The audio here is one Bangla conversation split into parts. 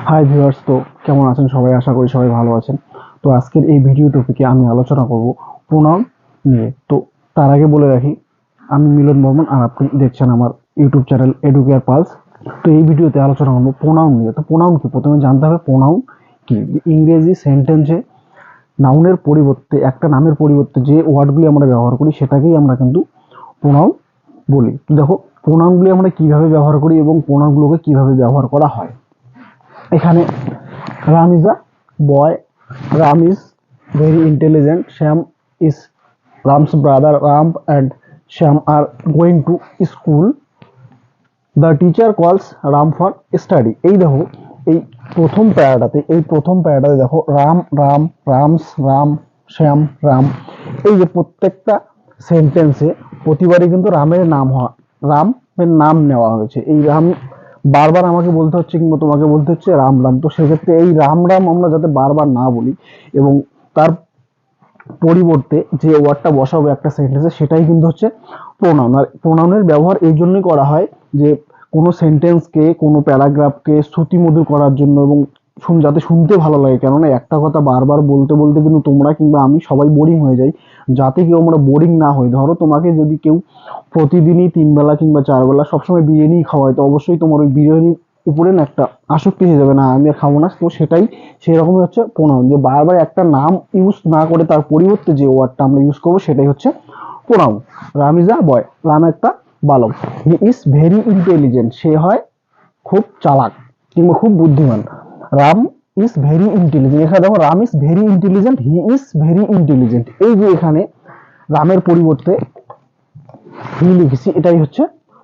হাই ভিউয়ার্স, তো কেমন আছেন সবাই? আশা করি সবাই ভালো আছেন। তো আজকের এই ভিডিও টপিকে আমি আলোচনা করব প্রোনাউন নিয়ে। তো তার আগে বলে রাখি, আমি মিলন বর্মন আর আপনি দেখছেন আমার ইউটিউব চ্যানেল এডুকেয়ার পালস। তো এই ভিডিওতে আলোচনা করব প্রোনাউন নিয়ে। তো প্রোনাউন কি, প্রথমে জানতে হবে প্রোনাউন কি। ইংরেজি সেন্টেন্সে নাউনের পরিবর্তে, একটা নামের পরিবর্তে যে ওয়ার্ডগুলি আমরা ব্যবহার করি সেটাকেই আমরা কিন্তু প্রোনাউন বলি। তো দেখো, প্রোনাউনগুলি আমরা কিভাবে ব্যবহার করি এবং প্রোনাউনগুলোকে কিভাবে ব্যবহার করা হয়। এখানে Ram is a boy, Ram is very intelligent, Shyam is Ram's brother, Ram and Shyam are going to school, the teacher calls Ram for study। এই দেখো, এই প্রথম প্যারাটাতে দেখো রাম রাম, রামস রাম, শ্যাম রাম। এই যে প্রত্যেকটা সেন্টেন্সে প্রতিবারই কিন্তু রামের নাম নেওয়া হয়েছে। এই রাম বারবার আমাকে বলতে হচ্ছে কিংবা তোমাকে বলতে হচ্ছে রাম রাম। তো সেক্ষেত্রে এই রাম রাম আমরা যাতে বারবার না বলি এবং তার পরিবর্তে যে ওয়ার্ডটা বসাবো একটা সেন্টেন্সে সেটাই কিন্তু হচ্ছে প্রোনাউন। আর প্রোনাউনের ব্যবহার এই জন্যই করা হয় যে কোনো সেন্টেন্সকে, কোনো প্যারাগ্রাফকে শ্রুতিমধুর করার জন্য এবং যাতে শুনতে ভালো লাগে। কেননা একটা কথা বারবার বলতে বলতে কিন্তু তোমরা কিংবা আমি সবাই বোরিং হয়ে যাই। যাতে কেউ আমরা বোরিং না হই, ধরো তোমাকে যদি কেউ প্রতিদিনই 3 বেলা কিংবা 4 বেলা সবসময় বিরিয়ানি খাওয়ায়, তো অবশ্যই তোমার ওই বিরিয়ানির উপরে না একটা আসক্তি হয়ে যাবে, না আমি আর খাবো না। তো সেটাই সেরকমই হচ্ছে প্রোনাউন, যে বারবার একটা নাম ইউজ না করে তার পরিবর্তে যে ওয়ার্ডটা আমরা ইউজ করবো সেটাই হচ্ছে pronoun. Ram is a boy, Ram একটা বালক। হি ইজ ভেরি ইন্টেলিজেন্ট, সে হয় খুব চালাক কিংবা খুব বুদ্ধিমান। রাম ইজ ভেরি ইন্টেলিজেন্ট, এখানে দেখো Ram is very intelligent, he is very intelligent. এই যে এখানে রামের পরিবর্তে হি লিখেছি, এটাই হচ্ছে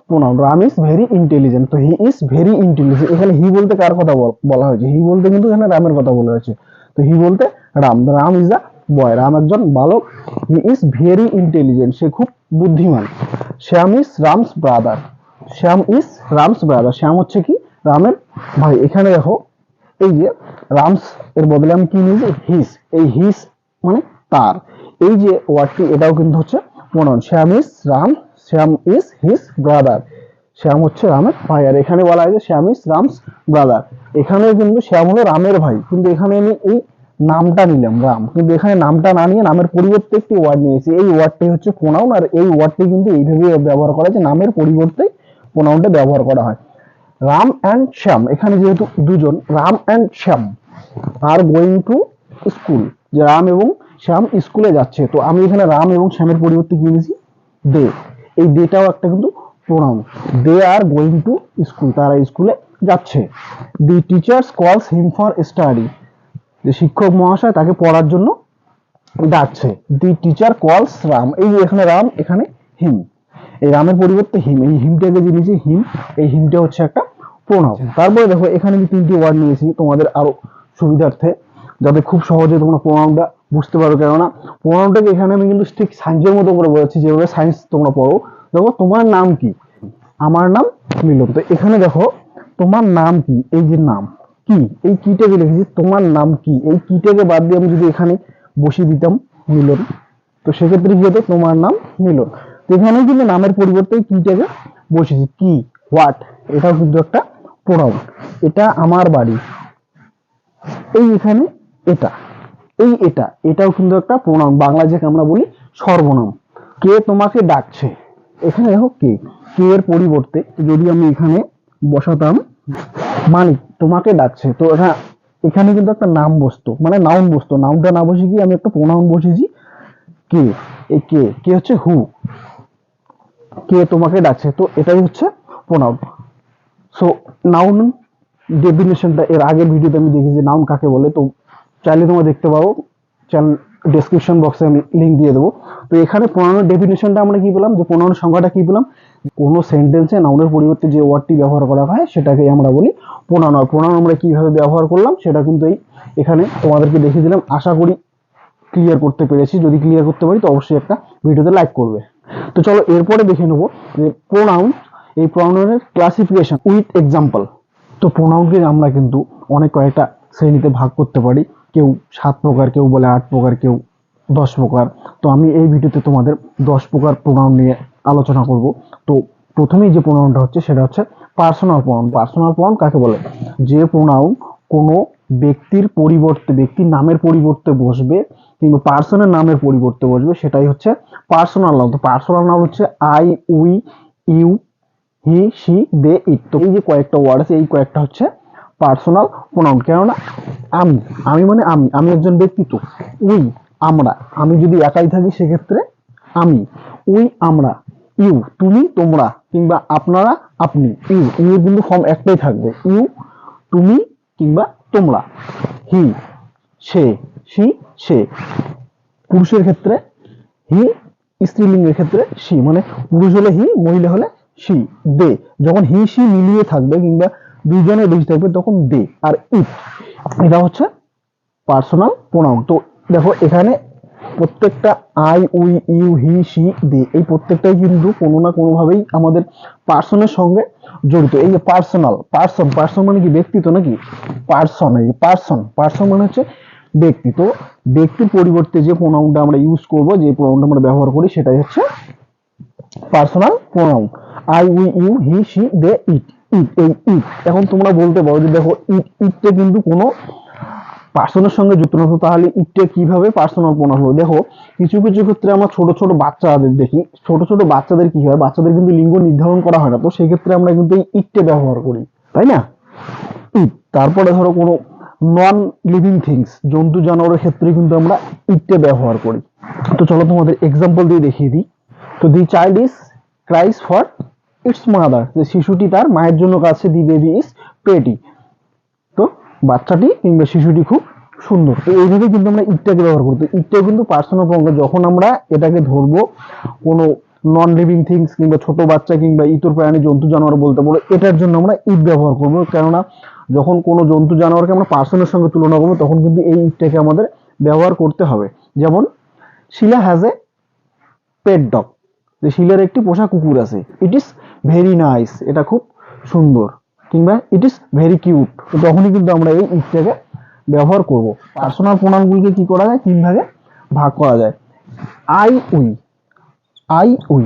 pronoun. Ram is very intelligent, তো হি ইজ ভেরি ইন্টেলিজেন্ট। এখানে হি বলতে কার কথা বলা হয়েছে? হি বলতে কিন্তু এখানে রামের কথা বলা হয়েছে। তো হি বলতে Ram is a boy, Ram একজন বালক। হি ইজ ভেরি ইন্টেলিজেন্ট, সে খুব বুদ্ধিমান। Shyam is Ram's brother, Shyam is Ram's brother, Shyam হচ্ছে কি রামের ভাই। এখানে দেখো, এই যে রামস এর বদলে আমি কি নিয়েছি? হিস। এই হিস মানে তার। এই যে ওয়ার্ডটি, এটাও কিন্তু হচ্ছে pronoun. Shyam is his brother, Shyam হচ্ছে রামের ভাই। আর এখানে বলা হয়েছে শ্যাম ইজ রামস ব্রাদার, এখানে কিন্তু শ্যাম হলো রামের ভাই, কিন্তু এখানে আমি এই নামটা নিলাম রাম, কিন্তু এখানে নামটা না নিয়ে নামের পরিবর্তে একটি ওয়ার্ড নিয়েছি। এই ওয়ার্ডটি হচ্ছে প্রোনাউন। আর এই ওয়ার্ডটি কিন্তু এইভাবে ব্যবহার করা হয় যে নামের পরিবর্তে প্রোনাউনটা ব্যবহার করা হয়। রাম অ্যান্ড শ্যাম, এখানে যেহেতু দুজন, Ram and Shyam R going to school, যে রাম এবং শ্যাম স্কুলে যাচ্ছে। তো আমি এখানে রাম এবং শ্যামের পরিবর্তে কি নিয়েছি? দে। এই দেটাও একটা কিন্তু pronoun. They are going to school, তারা স্কুলে যাচ্ছে। দি টিচার্স কলস হিম ফর স্টাডি, যে শিক্ষক মহাশয় তাকে পড়ার জন্য ডাকছে। দি টিচার কলস রাম, এই যে এখানে রাম, এখানে হিম, এই রামের পরিবর্তে হিম, এই হিমটাকে যে নিয়েছি হিম, এই হিমটা হচ্ছে একটা প্রোনাউন। তারপরে দেখো, এখানে আমি 3টি ওয়ার্ড নিয়েছি তোমাদের আরো সুবিধার্থে, যাতে খুব সহজে তোমরা প্রোনাউনটা বুঝতে পারো। কেননা প্রোনাউনটাকে এখানে আমি কিন্তু ঠিক সায়েন্সের মতো করে বলেছি, যেভাবে সায়েন্স তোমরা পড়ো। দেখো, তোমার নাম কি? আমার নাম মিলন। তো এখানে দেখো, তোমার নাম কি, এই যে নাম কি, এই কিটাকে লিখেছি তোমার নাম কি। এই কিটাকে বাদ দিয়ে আমি যদি এখানে বসিয়ে দিতাম মিলন, তো সেক্ষেত্রে কি হতো? তোমার নাম মিলন। তো এখানে কিন্তু নামের পরিবর্তে কিটাকে বসিয়েছি। কি, হোয়াট, এটাও কিন্তু একটা প্রোনাউন। এটা আমার বাড়ি, এই এখানে এটা, এটাও কিন্তু একটা প্রোনাউন। বাংলা যেটা আমরা বলি সর্বনাম। কে তোমাকে ডাকছে, এখানে দেখো কে, কে এর পরিবর্তে যদি আমি এখানে বসাতাম মালিক তোমাকে ডাকছে, তো এখানে কিন্তু একটা নাম বসতো, মানে নাউন বসতো। নাউনটা না বসে কি আমি একটা প্রোনাউন বসেছি কে। এই কে, কে হচ্ছে হু, কে তোমাকে ডাকছে, তো এটাই হচ্ছে প্রোনাউন। সো নাউন ডেফিনেশনটা এর আগের ভিডিওতে আমি দেখেছি নাউন কাকে বলে, তো চাইলে তোমরা দেখতে পারো, চ্যানেল ডেসক্রিপশন বক্সে আমি লিংক দিয়ে দেবো। তো এখানে প্রোনাউনের ডেফিনেশনটা আমরা কি বললাম, যে প্রোনাউনের সংজ্ঞাটা কি বললাম, কোনো সেন্টেন্সে নাউনের পরিবর্তে যে ওয়ার্ডটি ব্যবহার করা হয় সেটাকেই আমরা বলি প্রোনাউন। আর প্রোনাউন আমরা কিভাবে ব্যবহার করলাম সেটা কিন্তু এখানে তোমাদেরকে দেখিয়ে দিলাম। আশা করি ক্লিয়ার করতে পেরেছি। যদি ক্লিয়ার করতে পারি তো অবশ্যই একটা ভিডিওতে লাইক করবে। তো চলো এরপরে দেখে নেবো যে প্রোনাউন, এই প্রোনাউনের ক্লাসিফিকেশন উইথ এক্সাম্পল। তো প্রোনাউনকে আমরা কিন্তু অনেক কয়েকটা শ্রেণীতে ভাগ করতে পারি। কেউ 7 প্রকার, কেউ বলে 8 প্রকার, কেউ 10 প্রকার। তো আমি এই ভিডিওতে তোমাদের 10 প্রকার প্রোনাউন নিয়ে আলোচনা করব। তো প্রথমেই যে প্রোনাউনটা হচ্ছে সেটা হচ্ছে পার্সোনাল প্রোনাউন। পার্সোনাল প্রোনাউন কাকে বলে? যে প্রোনাউন কোনো ব্যক্তির পরিবর্তে, ব্যক্তির নামের পরিবর্তে বসবে কিংবা পার্সনের নামের পরিবর্তে বসবে, সেটাই হচ্ছে পার্সোনাল নাউন। তো পার্সোনাল নাউন হচ্ছে I, we, you, he, she, they, it. তো এই যে কয়েকটা ওয়ার্ড আছে, এই কয়েকটা হচ্ছে পার্সোনাল প্রোনাউন। কেননা আমি, আমি মানে আমি, আমি একজন ব্যক্তি। তো উই, আমরা, আমি যদি একাই থাকি সেক্ষেত্রে আমি, উই, আমরা, ইউ, তুমি, তোমরা, কিংবা আপনারা, আপনি। ইউ, ইউ কিন্তু ফর্ম একটাই থাকবে, ইউ, তুমি কিংবা তোমরা। হি, সে, শি, সে। পুরুষের ক্ষেত্রে হি, স্ত্রীলিঙ্গের ক্ষেত্রে সি, মানে পুরুষ হলে হি, মহিলা হলে সি। দে, যখন হি সি মিলিয়ে থাকবে কিংবা দুইজনের বেশি থাকবে তখন দে। আর ইট, এটা হচ্ছে পার্সোনাল প্রোনাউন। তো দেখো এখানে প্রত্যেকটা I, we, you, he, she, they, এই প্রত্যেকটাই কিন্তু কোনো না কোনো ভাবেই আমাদের পার্সনের সঙ্গে জড়িত। এই যে পার্সোনাল, পার্সন, পার্সন মানে কি ব্যক্তি তো নাকি? পার্সন, এই পার্সন, পার্সন মানে হচ্ছে ব্যক্তি। তো ব্যক্তির পরিবর্তে যে প্রোনাউনটা আমরা ইউজ করব, যে প্রোনাউনটা আমরা ব্যবহার করি, সেটাই হচ্ছে personal pronoun. I, we, you, he, she, they, it. It, এই ইট, এখন তোমরা বলতে পারো যে দেখো ইট, ইটটা কিন্তু কোনো পার্সনের সঙ্গে যুক্ত না, তাহলে ইটটা কিভাবে পার্সোনাল প্রোনাউন হলো? দেখো কিছু কিছু ক্ষেত্রে আমরা ছোট ছোট বাচ্চাদের দেখি, ছোট ছোট বাচ্চাদের কি হয়, বাচ্চাদের কিন্তু লিঙ্গ নির্ধারণ করা হয় না, তো সেই ক্ষেত্রে আমরা কিন্তু এই ইটটা ব্যবহার করি, তাই না? ইট। তারপরে ধরো কোনো নন লিভিং থিংস, জন্তু জানোয়ারের ক্ষেত্রে কিন্তু আমরা ইটটা ব্যবহার করি। তো চলো তোমাদের এক্সাম্পল দিয়ে দেখিয়ে দিই। তো the child is ক্রাইস for its mother, যে শিশুটি তার মায়ের জন্য কাছে, দি বেবি ইজ প্রেটি, তো বাচ্চাটি কিংবা শিশুটি খুব সুন্দর। তো এইভাবে কিন্তু আমরা ইটটাকে ব্যবহার করতে, ইটটা কিন্তু পার্সোনাল প্রোনাউন। যখন আমরা এটাকে ধরবো কোনো নন লিভিং থিংস কিংবা ছোট বাচ্চা কিংবা ইতর প্রাণী, জন্তু জানোয়ার বলতে পারবো, এটার জন্য আমরা ইট ব্যবহার করবো। কেননা যখন কোনো জন্তু জানোয়ারকে আমরা পার্সনের সঙ্গে তুলনা করবো তখন কিন্তু এই ইটটাকে আমাদের ব্যবহার করতে হবে। যেমন শিলা হ্যাজ এ পেট ডগ, যে শিলার একটি পোষা কুকুর আছে। ইট ইজ ভেরি নাইস, এটা খুব সুন্দর, কিংবা ইট ইজ ভেরি কিউট। তো তখনই কিন্তু আমরা এই ইটটাকে ব্যবহার করব। পার্সোনাল প্রোনাউনগুলোকে কি করা যায়? তিন ভাগে ভাগ করা যায়। I, we, I, we,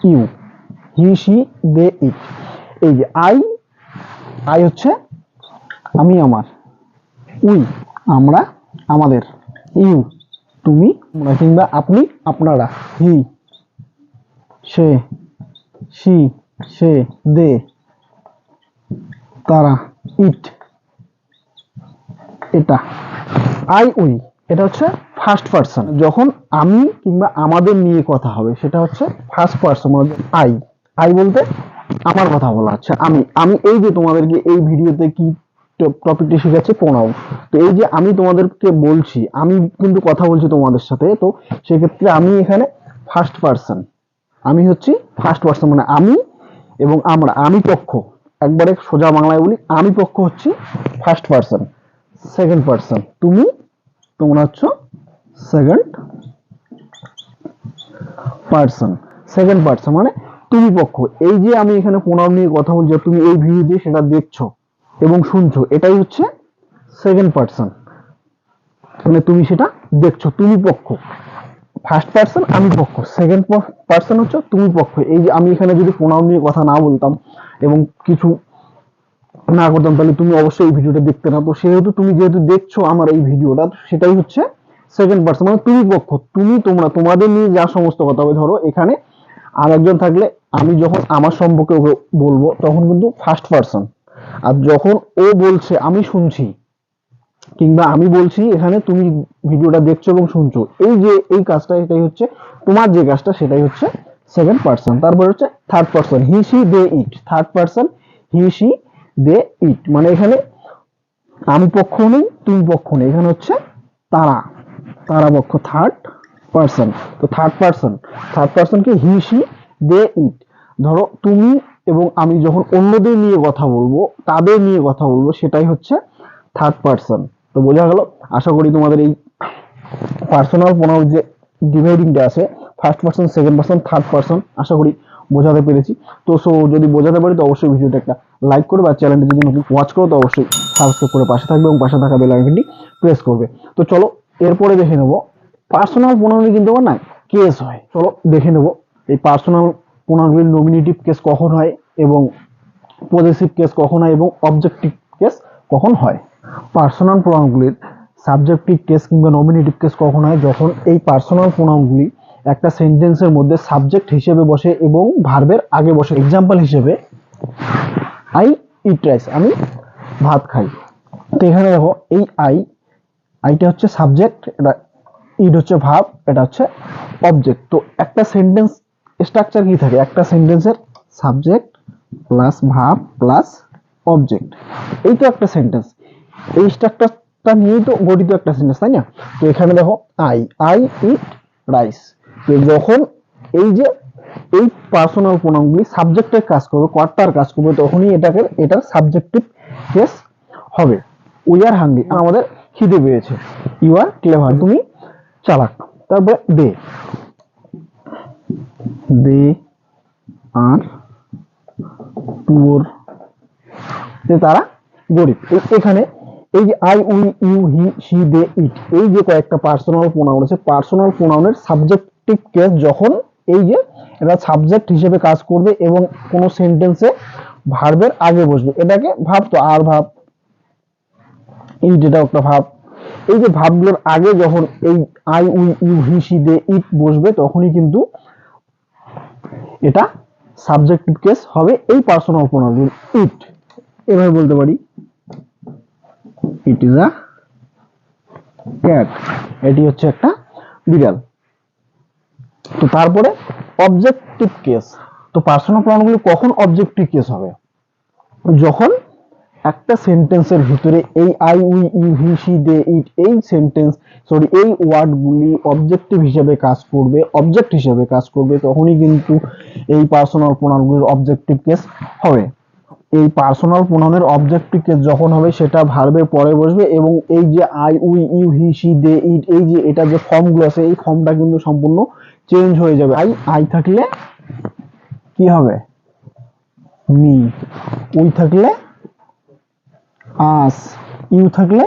you, he, she, they, it. এই যে আই, আই হচ্ছে আমি, আমার। উই, আমরা, আমাদের। ইউ, তুমি, তোমরা কিংবা আপনি, আপনারা। হি, সে, সি, সে, দে, তারা। ইট, এটা। আই, উই, এটা হচ্ছে ফার্স্ট পারসন। যখন আমি কিংবা আমাদের নিয়ে কথা হবে সেটা হচ্ছে ফার্স্ট পারসন। আই, আই বলতে আমার কথা বলা হচ্ছে, আমি। আমি এই যে তোমাদেরকে এই ভিডিওতে কি টপিকটি শেখাচ্ছে, প্রোনাউন। তো এই যে আমি তোমাদেরকে বলছি, আমি কিন্তু কথা বলছি তোমাদের সাথে, তো সেক্ষেত্রে আমি এখানে ফার্স্ট পারসন, আমি হচ্ছি ফার্স্ট পারসন, মানে আমি এবং আমরা, আমি পক্ষ। একবারে সোজা বাংলায় বলি, আমি পক্ষ হচ্ছি ফার্স্ট পারসন। সেকেন্ড পারসন তুমি, তোমরা হচ্ছে সেকেন্ড পারসন। সেকেন্ড পারসন মানে তুমি পক্ষ। এই যে আমি এখানে প্রোনাউন নিয়ে কথা বলছি, তুমি এই ভিডিওতে সেটা দেখছো এবং শুনছো, এটাই হচ্ছে সেকেন্ড পারসন, মানে তুমি সেটা দেখছো, তুমি পক্ষ। ফার্স্ট পারসন আমি পক্ষ, সেকেন্ড পারসন হচ্ছে তুমি পক্ষ। এই যে আমি এখানে যদি প্রোনাউন নিয়ে কথা না বলতাম এবং কিছু না করতাম, তাহলে তুমি অবশ্যই এই ভিডিওটা দেখতে না। তো সেহেতু তুমি যেহেতু দেখছো আমার এই ভিডিওটা, সেটাই হচ্ছে সেকেন্ড পারসন, মানে তুমি পক্ষ, তুমি, তোমরা, তোমাদের নিয়ে যা সমস্ত কথা হবে। ধরো এখানে আর একজন থাকলে আমি যখন আমার সম্পর্কে ওকে বলবো তখন কিন্তু ফার্স্ট পারসন, আর যখন ও বলছে আমি শুনছি কিংবা আমি বলছি, এখানে তুমি ভিডিওটা দেখছো এবং শুনছো, এই যে এই কাজটা, এটাই হচ্ছে তোমার যে কাজটা, সেটাই হচ্ছে সেকেন্ড পারসন। তারপর হচ্ছে third person, he, she, they, it. Third person he, she, they, it, মানে এখানে আমি পক্ষ নেই, তুমি পক্ষ নেই, এখানে হচ্ছে তারা, তারা পক্ষ, থার্ড পারসন। তো third person, third পারসনকে he, she, they, ইট। ধরো তুমি এবং আমি যখন অন্যদের নিয়ে কথা বলবো, তাদের নিয়ে কথা বলবো, সেটাই হচ্ছে থার্ড পারসন। তো বোঝা গেল? আশা করি তোমাদের এই পার্সোনাল প্রোনাউন যে ডিভাইডিংটা আছে, first person, second person, third person, আশা করি বোঝাতে পেরেছি। তো সো যদি বোঝাতে পারি তো অবশ্যই ভিডিওটা একটা লাইক করবে, আর চ্যানেলটি যদি নতুন ওয়াচ করো তো অবশ্যই সাবস্ক্রাইব করে পাশে থাকবে এবং পাশে থাকা বেল আইকনটি প্রেস করবে। তো চলো এরপরে দেখে নেব পার্সোনাল প্রোনাউনে কিন্তু আবার না কেস হয়। চলো দেখে নেব এই পার্সোনাল প্রোনাউনগুলির নমিনেটিভ কেস কখন হয় এবং পজেসিভ কেস কখন হয় এবং অবজেক্টিভ কেস কখন হয়। পার্সোনাল প্রোনাউনগুলির সাবজেক্টিভ কেস কিংবা নমিনেটিভ কেস কখন হয়, যখন এই পার্সোনাল প্রোনাউনগুলি একটা সেন্টেন্সের মধ্যে সাবজেক্ট হিসেবে বসে এবং ভার্বের আগে বসে। এক্সাম্পল হিসেবে আই ইট রাইস, আমি ভাত খাই। তো এখানে দেখো এই আইটা হচ্ছে সাবজেক্ট, এটা ইট হচ্ছে ভার্ব, এটা হচ্ছে অবজেক্ট। তো একটা সেন্টেন্স স্ট্রাকচার কি থাকে, একটা সেন্টেন্সের subject plus verb plus object, এই তো একটা সেন্টেন্স। এই স্ট্রাকচারটা নিয়েই তো গঠিত একটা সেন্টেন্স, তাই না? তো এখানে দেখো আই ইট রাইস, তো যখন এই যে এই পার্সোনাল প্রোনাউনগুলি সাবজেক্টের কাজ করবে, কর্তার কাজ করবে, তখনই এটার সাবজেক্টিভ কেস হবে। উই আর হাংরি, আমাদের খিদে পেয়েছে। ইউ আর ক্লেভার, তুমি চালাক। তারপরে দে আর পুয়ার, তারা গরিব। এখানে এই যে I we you he she they it, এই যে কয়েকটা পার্সোনাল প্রোনাউন আছে, পার্সোনাল প্রোনাউনের সাবজেক্টিভ কেস যখন এই যে এটা সাবজেক্ট হিসেবে কাজ করবে এবং কোন সেন্টেন্সে ভার্বের আগে বসবে, এটাকে ভাব, তো আর ভাব, ইট এটা একটা ভাব। এই যে ভাবগুলোর আগে যখন এই I we you he she they it বসবে, তখনই কিন্তু এটা সাবজেক্টিভ কেস হবে এই পার্সোনাল প্রোনাউন। ইট, এভাবে বলতে পারি ইট ইজ আ ক্যাট, এটি হচ্ছে একটা বিড়াল। তো তারপরে অবজেক্টিভ কেস, তো পার্সোনাল প্রোনাউনগুলো কখন অবজেক্টিভ কেস হবে, যখন একটা সেন্টেন্সের ভিতরে এই I we you he she they it এই এই ওয়ার্ডগুলি অবজেক্টিভ হিসেবে কাজ করবে, অবজেক্ট হিসেবে কাজ করবে, তখনই কিন্তু এই পার্সোনাল প্রোনাউনগুলোর অবজেক্টিভ কেস হবে। এই পার্সোনাল প্রোনাউনের অবজেক্টিভ কেস যখন হবে, সেটা ভার্বের পরে বসবে এবং এই যে I we you he she they it, এই যে এটা যে ফর্মগুলো আছে, এই ফর্মটা কিন্তু সম্পূর্ণ চেঞ্জ হয়ে যাবে। আই থাকলে কি হবে মি, উই থাকলে আস, ইউ থাকলে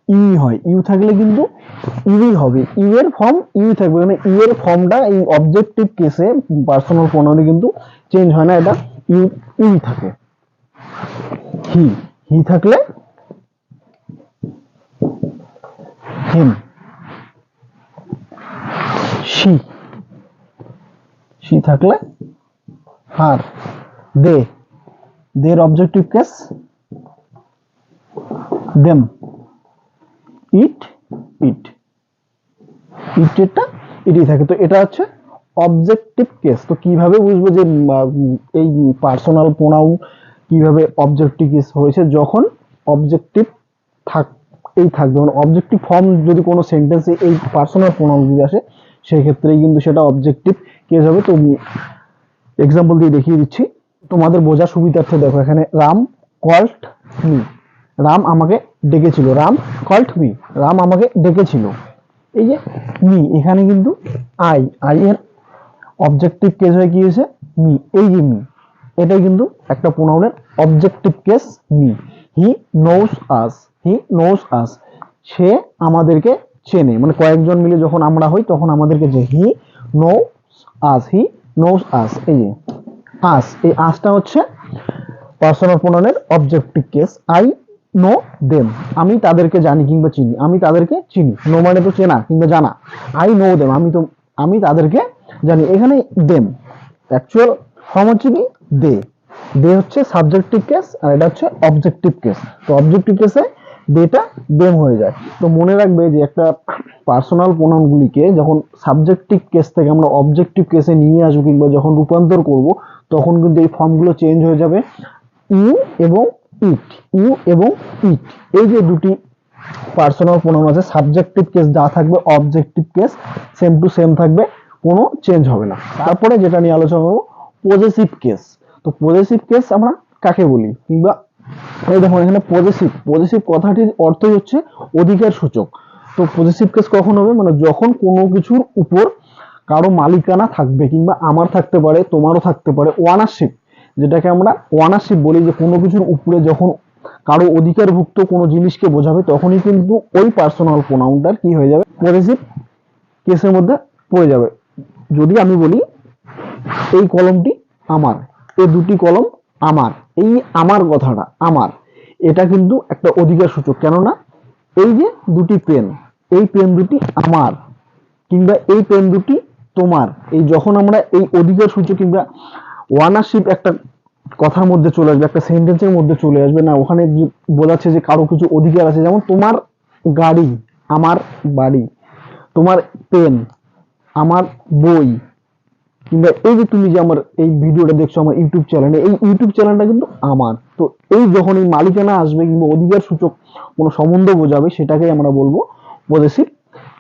ই হয়, ইউ থাকলে কিন্তু ইউই হবে, ইউ এর ফর্ম ইউ থাকবে, মানে ইউ এর ফর্মটা এই অবজেক্টিভ কেসে পার্সোনাল প্রোনাউনে কিন্তু চেঞ্জ হয় না, এটা ইউ ইউ থাকে। হি, হি থাকলে হিম, শি, শি থাকলে হার। দে, দের অবজেক্টিভ কেস দেম। ইট, ইট, ইটটা এটাই থাকে। তো এটা হচ্ছে অবজেক্টিভ কেস। তো কিভাবে বুঝবো যে এই পার্সোনাল প্রোনাউন কিভাবে অবজেক্টিভ কেস হয়েছে, যখন অবজেক্টিভ থাকবে, মানে অবজেক্টিভ ফর্ম যদি কোনো সেন্টেন্সে এই পার্সোনাল প্রোনাউন যদি আসে, সেই ক্ষেত্রেই কিন্তু সেটা অবজেক্টিভ কেস হবে। তো এক্সাম্পল দিয়ে দেখিয়ে দিচ্ছি তোমাদের বোঝার সুবিধার্থে। দেখো এখানে রাম কল্ড মি, রাম আমাকে ডেকেছিল, রাম কল্ড মি, রাম আমাকে ডেকেছিল। এই যে মি, এখানে কিন্তু আই এর অবজেক্টিভ কেস হয়ে কি হয়েছে মি, এই যে মি, এটাই কিন্তু একটা প্রোনাউনের অবজেক্টিভ কেস মি। হি নোস আস, হি নোস আস, সে আমাদেরকে চেনে, মানে কয়েকজন মিলে যখন আমরা হই তখন আমাদেরকে যে হি নোস আস, হি নোস আস, এই যে আস, এই আসটা হচ্ছে পার্সোনাল প্রোনাউনের objective case. I know them, আমি তাদেরকে জানি কিংবা চিনি, আমি তাদেরকে চিনি, নো মানে তো চেনা কিংবা জানা, আই নো দেম, আমি তাদেরকে জানি। এখানে দেম অ্যাকচুয়াল ফর্ম হচ্ছে কি দে, দে হচ্ছে সাবজেক্টিভ কেস আর এটা হচ্ছে অবজেক্টিভ কেস। তো অবজেক্টিভ কেসে দেটা দেম হয়ে যায়। তো মনে রাখবে যে একটা পার্সোনাল প্রোনাউন গুলিকে যখন সাবজেক্টিভ কেস থেকে আমরা অবজেক্টিভ কেসে নিয়ে আসবো কিংবা যখন রূপান্তর করব, তখন কিন্তু এই ফর্মগুলো চেঞ্জ হয়ে যাবে। ইউ এবং ইট, ইউ এবং ইট, এই যে দুটি পার্সোনাল প্রোনাউন আছে, সাবজেক্টিভ কেস যা থাকবে objective case same to same থাকবে, কোনো চেঞ্জ হবে না। তারপরে যেটা নিয়ে আলোচনা করবো পজেসিভ কেস। তো পজেসিভ কেস আমরা কাকে বলি, কিংবা এই দেখো এখানে পজেসিভ কথাটির অর্থই হচ্ছে অধিকার সূচক। তো পজেসিভ কেস কখন হবে, মানে যখন কোনো কিছুর উপর কারো মালিকানা থাকবে, কিংবা আমার থাকতে পারে, তোমারও থাকতে পারে, ওয়ানারশিপ, যেটাকে আমরা ওয়ানারশিপ বলি, যে কোনো কিছুর উপরে যখন কারো অধিকারভুক্ত কোনো জিনিসকে বোঝাবে, তখনই কিন্তু ওই পার্সোনাল প্রোনাউনটার কি হয়ে যাবে, পজেসিভ কেসের মধ্যে পড়ে যাবে। যদি আমি বলি এই কলমটি আমার, এই দুটি কলম আমার, এই আমার কথাটা আমার, এটা কিন্তু একটা অধিকার সূচক, কেননা এই যে দুটি পেন, এই পেন দুটি আমার কিংবা এই পেন দুটি তোমার, এই যখন আমরা এই অধিকার সূচক কিংবা ওয়ানারশিপ একটা কথার মধ্যে চলে আসবে, একটা সেন্টেন্সের মধ্যে চলে আসবে না, ওখানে বোঝাচ্ছে যে কারো কিছু অধিকার আছে, যেমন তোমার গাড়ি আমার বাড়ি, তোমার পেন আমার বই, কিংবা এই যে তুমি যে আমার এই ভিডিওটা দেখছো আমার ইউটিউব চ্যানেলে, এই ইউটিউব চ্যানেলটা কিন্তু আমার। তো এই যখন এই মালিকানা আসবে কিংবা অধিকার সূচক কোনো সম্বন্ধ বোঝাবে, সেটাকে আমরা বলবো পজেসিভ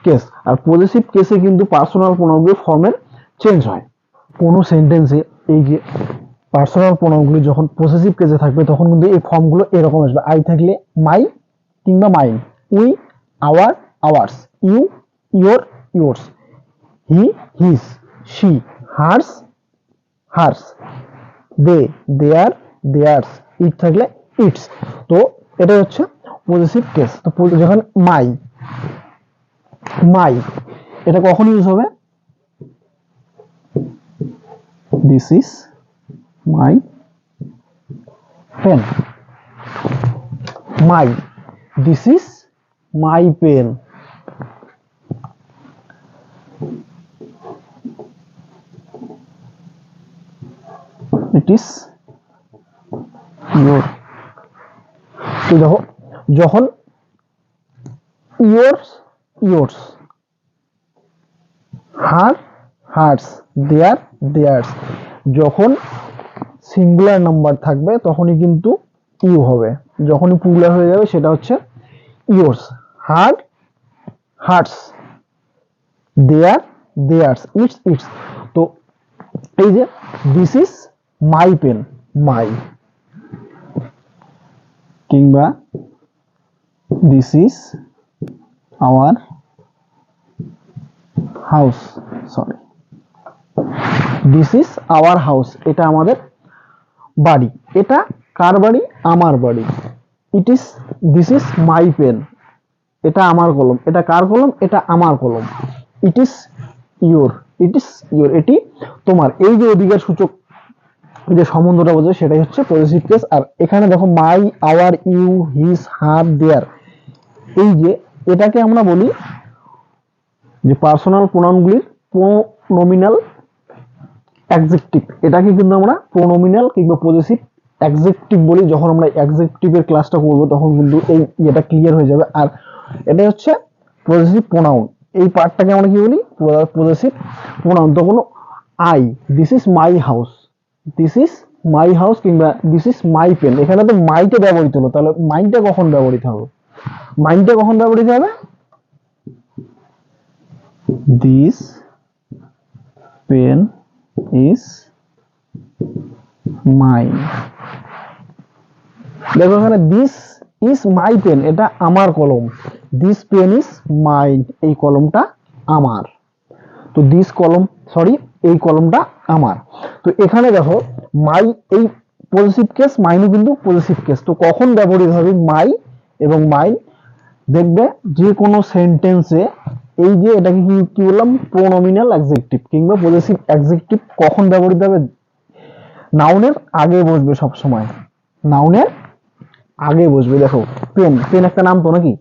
কেস। আর পজেসিভ কেসে কিন্তু পার্সোনাল প্রোনাউনগুলো ফর্মের চেঞ্জ হয়। কোনো সেন্টেন্সে এই যে পার্সোনাল প্রোনাউনগুলো যখন পজেসিভ কেসে থাকবে তখন কিন্তু এই ফর্মগুলো এরকম আসবে। আই থাকলে মাই কিংবা mine, we our ours, you your yours, he his, she hers hers, they their theirs, it থাকলে its। তো এটা হচ্ছে পজেসিভ কেস। তো যখন মাই মাই এটা কখন ইউজ হবে? This is my pen, my, this is my pen. It is your. তো দেখো যখন yours yours, her hers, their theirs, যখন সিঙ্গুলার নাম্বার থাকবে তখনই কিন্তু ইউ হবে, যখনই প্লুরাল হয়ে যাবে সেটা হচ্ছে yours, her hers, their theirs, its its. তো এই যে this is my pen, my, কিংবা this is our house, sorry this is our house, এটা আমাদের বাড়ি। এটা কার বাড়ি? আমার বাড়ি। It is this is my pen, এটা আমার কলম। এটা কার কলম? এটা আমার কলম। It is your, it is your, এটি তোমার। এই যে অধিকার সূচক যে সম্বন্ধটা বোঝায় সেটাই হচ্ছে পজেসিভ কেস। আর এখানে দেখো my our you his her their, এই যে এটাকে আমরা বলি যে পার্সোনাল প্রোনাউনগুলির প্রোনোমিনাল অ্যাডজেক্টিভ। এটাকে কিন্তু আমরা প্রোনোমিনাল কিংবা পজেসিভ অ্যাডজেক্টিভ বলি। যখন আমরা অ্যাডজেক্টিভের ক্লাসটা করব তখন কিন্তু এই এটা ক্লিয়ার হয়ে যাবে। আর এটা হচ্ছে পজেসিভ প্রোনাউন, এই পার্টটাকে আমরা কি বলি? Possessive pronoun. তখন I, this is my house, this is my house কিংবা দিস ইজ মাই পেন, এখানে তো মাইটা ব্যবহৃত হলো, তাহলে মাইনটা কখন ব্যবহৃত হবে? মাইনটা কখন ব্যবহৃত হবে? This pen is mine. দেখো এখানে দিস ইজ মাই পেন, এটা আমার কলম। দিস পেন ইজ মাইন, এই কলমটা আমার। তো দিস কলম, সরি এই কলমটা আমার। তো এখানে দেখো মাই, এই পজিটিভ কেস, মাইনও কিন্তু পজিটিভ কেস। তো কখন ব্যবহৃত হবে মাই এবং মাইন? দেখবে যে কোনো সেন্টেন্সে এই যে এটাকে কি বললাম, প্রোনোমিনাল অ্যাডজেক্টিভ কিংবা পজিটিভ অ্যাডজেক্টিভ কখন ব্যবহৃত হবে? নাউনের আগে বসবে সব সময়, নাউনের আগে বসবে। দেখো পেন, পেন একটা নাম তো নাকি?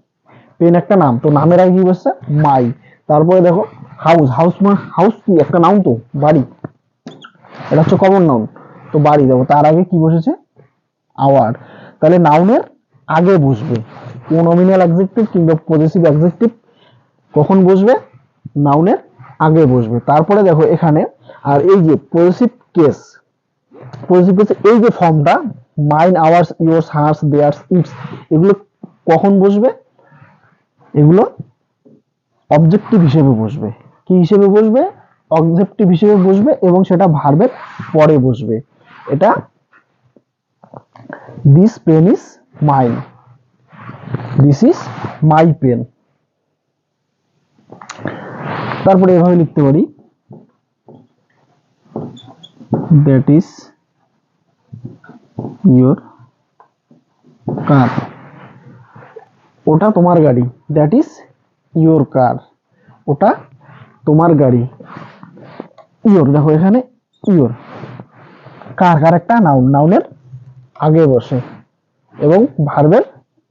পেন একটা নাম, তো নামের আগে কি বসছে? মাই। তারপরে দেখো হাউস, হাউস হাউস কি একটা নাউন তো, বাড়ি, এটা হচ্ছে কমন নাউন। তো বাড়ি, দেখো তার আগে কি বসেছে? আওয়ার। তাহলে নাউনের আগে বসবে প্রোনোমিনাল অ্যাডজেক্টিভ কিংবা পজেসিভ অ্যাডজেক্টিভ, কখন বসবে? নাউনের আগে বসবে। তারপরে দেখো এখানে, আর এই যে পজেসিভ কেস, পজেসিভ কেসে এই যে ফর্মটা mine, ours, yours, hers, theirs, its, এগুলো কখন বসবে? এগুলো অবজেক্টিভ হিসেবে বসবে। কি হিসেবে বসবে? অবজেক্টিভ হিসেবে বসবে, এবং সেটা ভার্বের পরে বসবে। এটা this pen is mine, this is my pen. তারপরে এভাবে লিখতে পারি, দ্যাট ইজ ইয়োর কার, ওটা তোমার গাড়ি। দ্যাট ইজ ইয়োর কার, ওটা তোমার গাড়ি। ইয়োর, দেখো এখানে ইয়োর, কার, কার একটা নাউন, নাউনের আগে বসে। এবং ভার্বের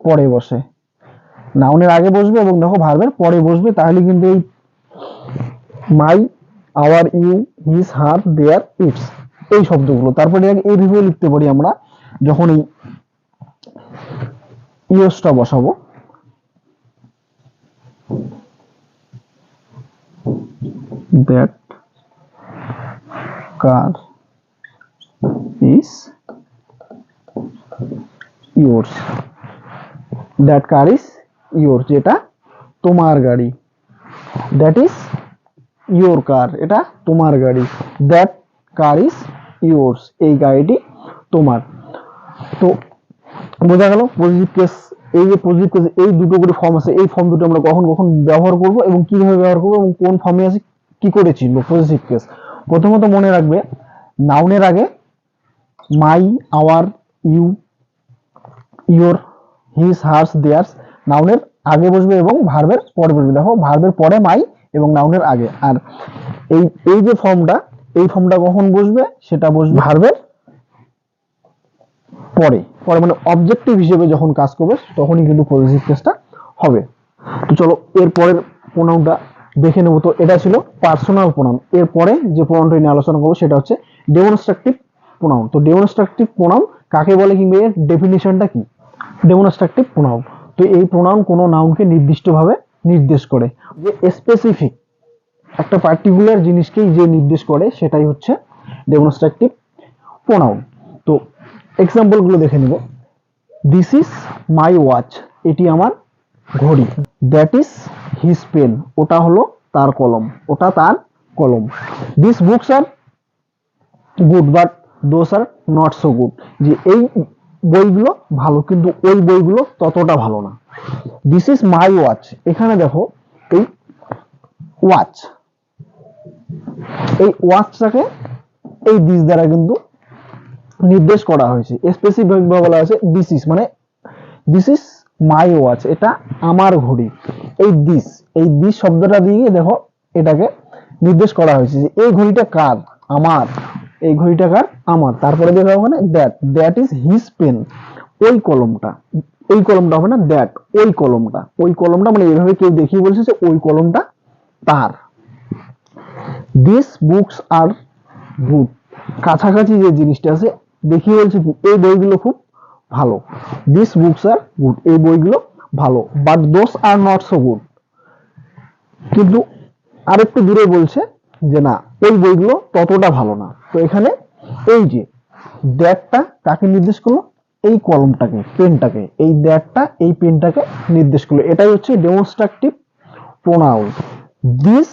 পরে বসে, নাউনের আগে বসবে এবং দেখো ভার্বের পরে বসবে, তাহলে কিন্তু এই my, our, you, his, her, their, its এই শব্দগুলো, তারপরে এইভাবে লিখতে পারি আমরা যখন এই ইউসটা বসাবো, that car is yours, that car is yours, যেটা তোমার গাড়ি, দ্যাট ইজ ইয়োর কার, এটা তোমার গাড়ি, দ্যাট কার ইজ ইয়োর্স, এই গাড়িটি তোমার। তো বোঝা গেল পজিটিভ কেস। এই যে পজিটিভ কেস, এই দুটো করে ফর্ম আছে, এই ফর্ম দুটো আমরা কখন কখন ব্যবহার করব এবং কিভাবে ব্যবহার করব এবং কোন ফর্মে আছে কি করে চিনব পজিটিভ কেস। প্রথমত মনে রাখবে নাউনের আগে my, our, you, your, his, hers, theirs নাউনের আগে বসবে এবং ভার্বের পরে বসবে। দেখো ভার্বের পরে মাই এবং নাউনের আগে। আর এই এই যে ফর্মটা, এই ফর্মটা কখন বসবে, সেটা বসবে ভার্বের পরে, পরে মানে অবজেক্টিভ হিসেবে যখন কাজ করবে তখনই কিন্তু পজিটিভ কেসটা হবে। তো চলো এর পরের প্রোনাউনটা দেখে নেব। তো এটা ছিল পার্সোনাল প্রোনাউন। এরপরে যে প্রোনাউনটা নিয়ে আলোচনা করবো সেটা হচ্ছে ডেমনস্ট্রাকটিভ প্রোনাউন। তো ডেমনস্ট্রাকটিভ প্রোনাউন কাকে বলে কিংবা এর ডেফিনিশনটা কি? ডেমনস্ট্রাকটিভ প্রোনাউন, তো এই প্রোনাউন কোনো নাউনকে নির্দিষ্টভাবে নির্দেশ করে, যে স্পেসিফিক একটা পার্টিকুলার জিনিসকেই যে নির্দেশ করে সেটাই হচ্ছে ডেমনস্ট্রাকটিভ প্রোনাউন। তো এক্সাম্পল গুলো দেখে নিব। দিস ইজ মাই ওয়াচ, এটি আমার ঘড়ি। দ্যাট ইজ হিজ পেন, ওটা হলো তার কলম, ওটা তার কলম। This books are good but those are not so good, যে এই বইগুলো ভালো কিন্তু ওই বইগুলো ততটা ভালো না। দিস ইজ মাই ওয়াচ, এখানে দেখো এই ওয়াচ, এই ওয়াচটাকে এই দিস দ্বারা কিন্তু নির্দেশ করা হয়েছে, স্পেসিফিক ভাবে বলা হয়েছে দিস ইজ, মানে দিস ইজ মাই ওয়াচ, এটা আমার ঘড়ি। এই দিস শব্দটা দিয়ে দেখো এটাকে নির্দেশ করা হয়েছে যে এই ঘড়িটা কার, আমার, এই ঘড়িটা কার, আমার। তারপরে দেখো ওখানে দ্যাট ইজ হিজ পেন, ওই কলমটা, এই কলমটা হবে না দ্যাট, ওই কলমটা, ওই কলমটা মানে এইভাবে কেউ দেখিয়ে বলছে যে ওই কলমটা তার। দিস বুকস আর গুড, কাছাকাছি যে জিনিসটা আছে দেখিয়ে বলছে কি এই বইগুলো খুব ভালো। দিস বুকস আর গুড, এই বইগুলো ভালো। But those are not so good, কিন্তু আরেকটু দূরে বলছে যে না এই বইগুলো ততটা ভালো না। তো এখানে এই যে দ্যাটটা কাকে নির্দেশ করলো, এই কলমটাকে, পেনটাকে, এই দ্যাটটা এই পেনটাকে নির্দেশ করলো। এটাই হচ্ছে demonstrative pronoun. This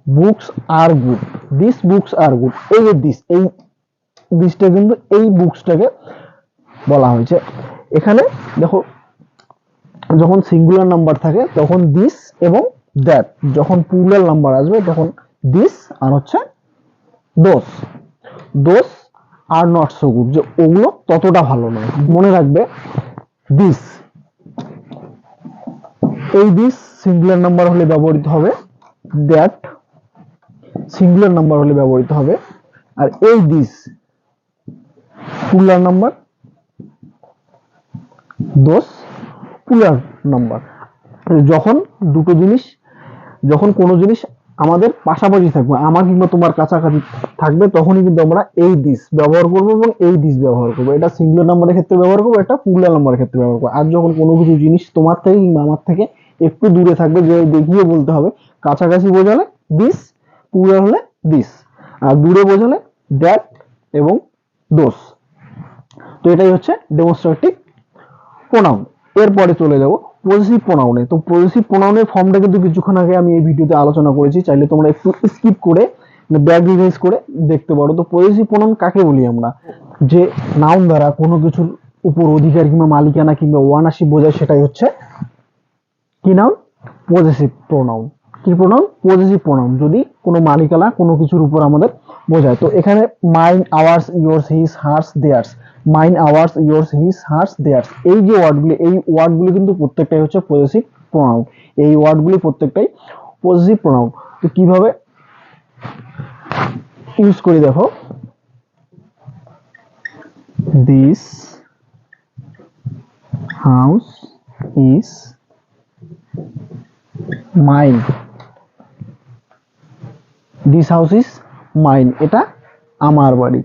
books are good, this books are good, এই যে দিস, এই দিসটা কিন্তু এই বুকসটাকে বলা হয়েছে। এখানে দেখো যখন সিঙ্গুলার নাম্বার থাকে তখন দিস এবং দ্যাট, যখন প্লুরাল নাম্বার আসবে তখন দিস আর হচ্ছে দোস, দোস আর নট সো গুড, যে ওগুলো ততটা ভালো নয়। মনে রাখবে দিস, এই দিস সিঙ্গুলার নাম্বার হলে ব্যবহৃত হবে, দ্যাট সিঙ্গুলার নাম্বার হলে ব্যবহৃত হবে, আর এই this plural number, those plural number. যখন দুটো জিনিস, যখন কোনো জিনিস আমাদের পাশাপাশি থাকবে, আমার কিংবা তোমার কাছাকাছি থাকবে, তখনই কিন্তু আমরা এই দিস ব্যবহার করব এবং এই দিস ব্যবহার করব। এটা সিঙ্গুলার নাম্বারের ক্ষেত্রে ব্যবহার করবো, এটা প্লুরাল নাম্বারের ক্ষেত্রে ব্যবহার করবো। আর যখন কোনো কিছু জিনিস তোমার থেকে কিংবা আমার থেকে একটু দূরে থাকবে, যে দেখিয়ে বলতে হবে, কাছাকাছি বোঝালে দিস, প্লুরাল হলে দিস, আর দূরে বোঝালে দ্যাট এবং দোস। তো এটাই হচ্ছে ডেমনস্ট্রেটিভ প্রোনাউন। এরপরে চলে যাব পজিটিভ প্রোনাউনে। তো পজিটিভ প্রোনাউনের ফর্মটা কিন্তু কিছুক্ষণ আগে আমি এই ভিডিওতে আলোচনা করেছি, চাইলে তোমরা একটু স্কিপ করে ব্যাক রিভাইজ করে দেখতে পারো। তো পজিটিভ প্রোনাউন কাকে বলি আমরা? যে নাউন দ্বারা কোনো কিছুর উপর অধিকার কিংবা মালিকানা কিংবা ওয়ানারশিপ বোঝায়, সেটাই হচ্ছে কি নাউন? Positive pronoun. কি প্রোনাউন? পজিটিভ প্রোনাউন, যদি কোনো মালিকানা কোনো কিছুর উপর আমাদের বোঝায়। তো এখানে mine, ours, yours, his, hers, theirs, mine, ours, yours, his, hers, theirs, এই যে ওয়ার্ডগুলি, এই ওয়ার্ডগুলি কিন্তু প্রত্যেকটাই হচ্ছে পজিটিভ প্রোনাউন। এই ওয়ার্ডগুলি প্রত্যেকটাই পজিটিভ প্রোনাউন। তো কিভাবে ইউজ করি দেখো, this house is mine, this house is mine, এটা আমার বাড়ি,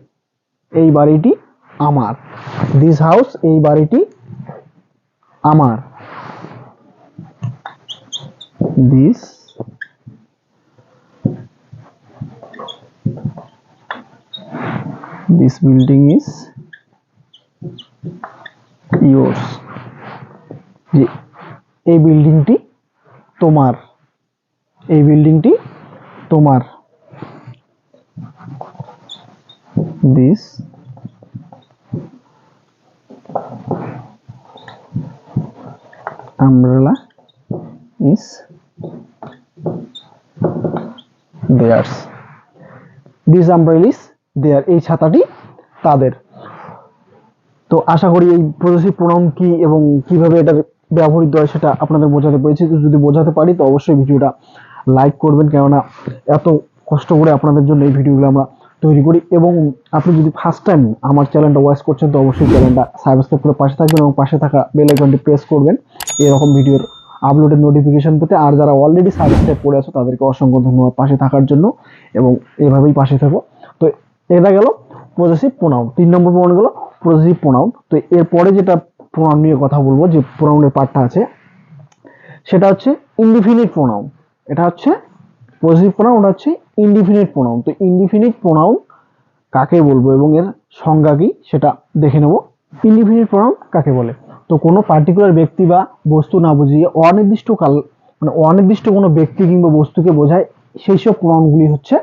এই বাড়িটি আমার। দিস হাউস, এই বাড়িটি আমার। দিস বিল্ডিং ইজ yours, যে এই বিল্ডিংটি তোমার, এই বিল্ডিংটি তোমার। This umbrella is theirs, this umbrella is their, এই ছাতাটি তাদের। তো আশা করি এই পজিটিভ প্রোনাউন কি এবং কিভাবে এটা ব্যবহৃত হয় সেটা আপনাদের বোঝাতে পেরেছি। তো যদি বোঝাতে পারি তো অবশ্যই ভিডিওটা লাইক করবেন, কেননা এত কষ্ট করে আপনাদের জন্য এই ভিডিওগুলো আমরা তৈরি করি। এবং আপনি যদি ফার্স্ট টাইম আমার চ্যানেলটা ওয়াচ করছেন তো অবশ্যই চ্যানেলটা সাবস্ক্রাইব করে পাশে থাকবেন এবং পাশে থাকা বেল আইকনটি প্রেস করবেন এরকম ভিডিওর আপলোডের নোটিফিকেশন পেতে। আর যারা অলরেডি সাবস্ক্রাইব করে আছো তাদেরকে অসংখ্য ধন্যবাদ পাশে থাকার জন্য, এবং এভাবেই পাশে থাকো। তো এটা গেল পজিটিভ প্রোনাউন। 3 নম্বর প্রোনাউন গেল পজিটিভ প্রোনাউন। তো এরপরে যেটা প্রোনাউন নিয়ে কথা বলবো, যে প্রোনাউনের পার্টটা আছে সেটা হচ্ছে ইনডিফিনিট প্রোনাউন। এটা হচ্ছে পজিটিভ প্রোনাউন, ওটা হচ্ছে ইনডিফিনিট প্রোনাউন। তো ইনডিফিনিট প্রোনাউন কাকে বলবো এবং এর সংজ্ঞা কি সেটা দেখে নেব। ইনডিফিনিট প্রোনাউন কাকে বলে? তো কোনো পার্টিকুলার ব্যক্তি বা বস্তু না বুঝিয়ে অনির্দিষ্টকাল, মানে অনির্দিষ্ট কোনো ব্যক্তি কিংবা বস্তুকে বোঝায় সেই সব প্রোনাউনগুলি হচ্ছে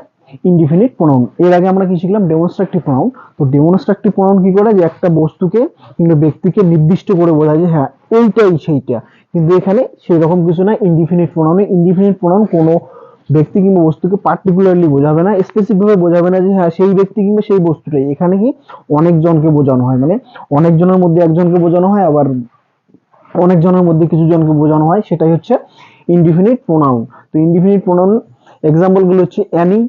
ইনডিফিনিট প্রোনাউন। এর আগে আমরা কি শিখলাম? ডেমনস্ট্রাটিভ প্রোনাউন। তো ডেমনস্ট্রাটিভ প্রোনাউন কি করে? যে একটা বস্তুকে কিংবা ব্যক্তিকে নির্দিষ্ট করে বোঝায় যে হ্যাঁ এইটাই সেইটা, কিন্তু এখানে সেই রকম কিছু না। ইনডিফিনিট প্রোনাউনে ইনডিফিনিট প্রোনাউন কোনো ব্যক্তি কিংবা বস্তুকে পার্টিকুলারলি বোঝাবে না, স্পেসিফিক ভাবে বোঝাবে না যে হ্যাঁ সেই ব্যক্তি কিংবা সেই বস্তুটাই। এখানে কি অনেকজনকে বোঝানো হয়, মানে অনেকজনের মধ্যে একজনকে বোঝানো হয়, আবার অনেকজনের মধ্যে কিছু জনকে বোঝানো হয়, সেটাই হচ্ছে ইনডিফিনিট প্রোনাউন। তো ইনডিফিনিট প্রোনাউন এক্সাম্পল গুলো হচ্ছে এনি,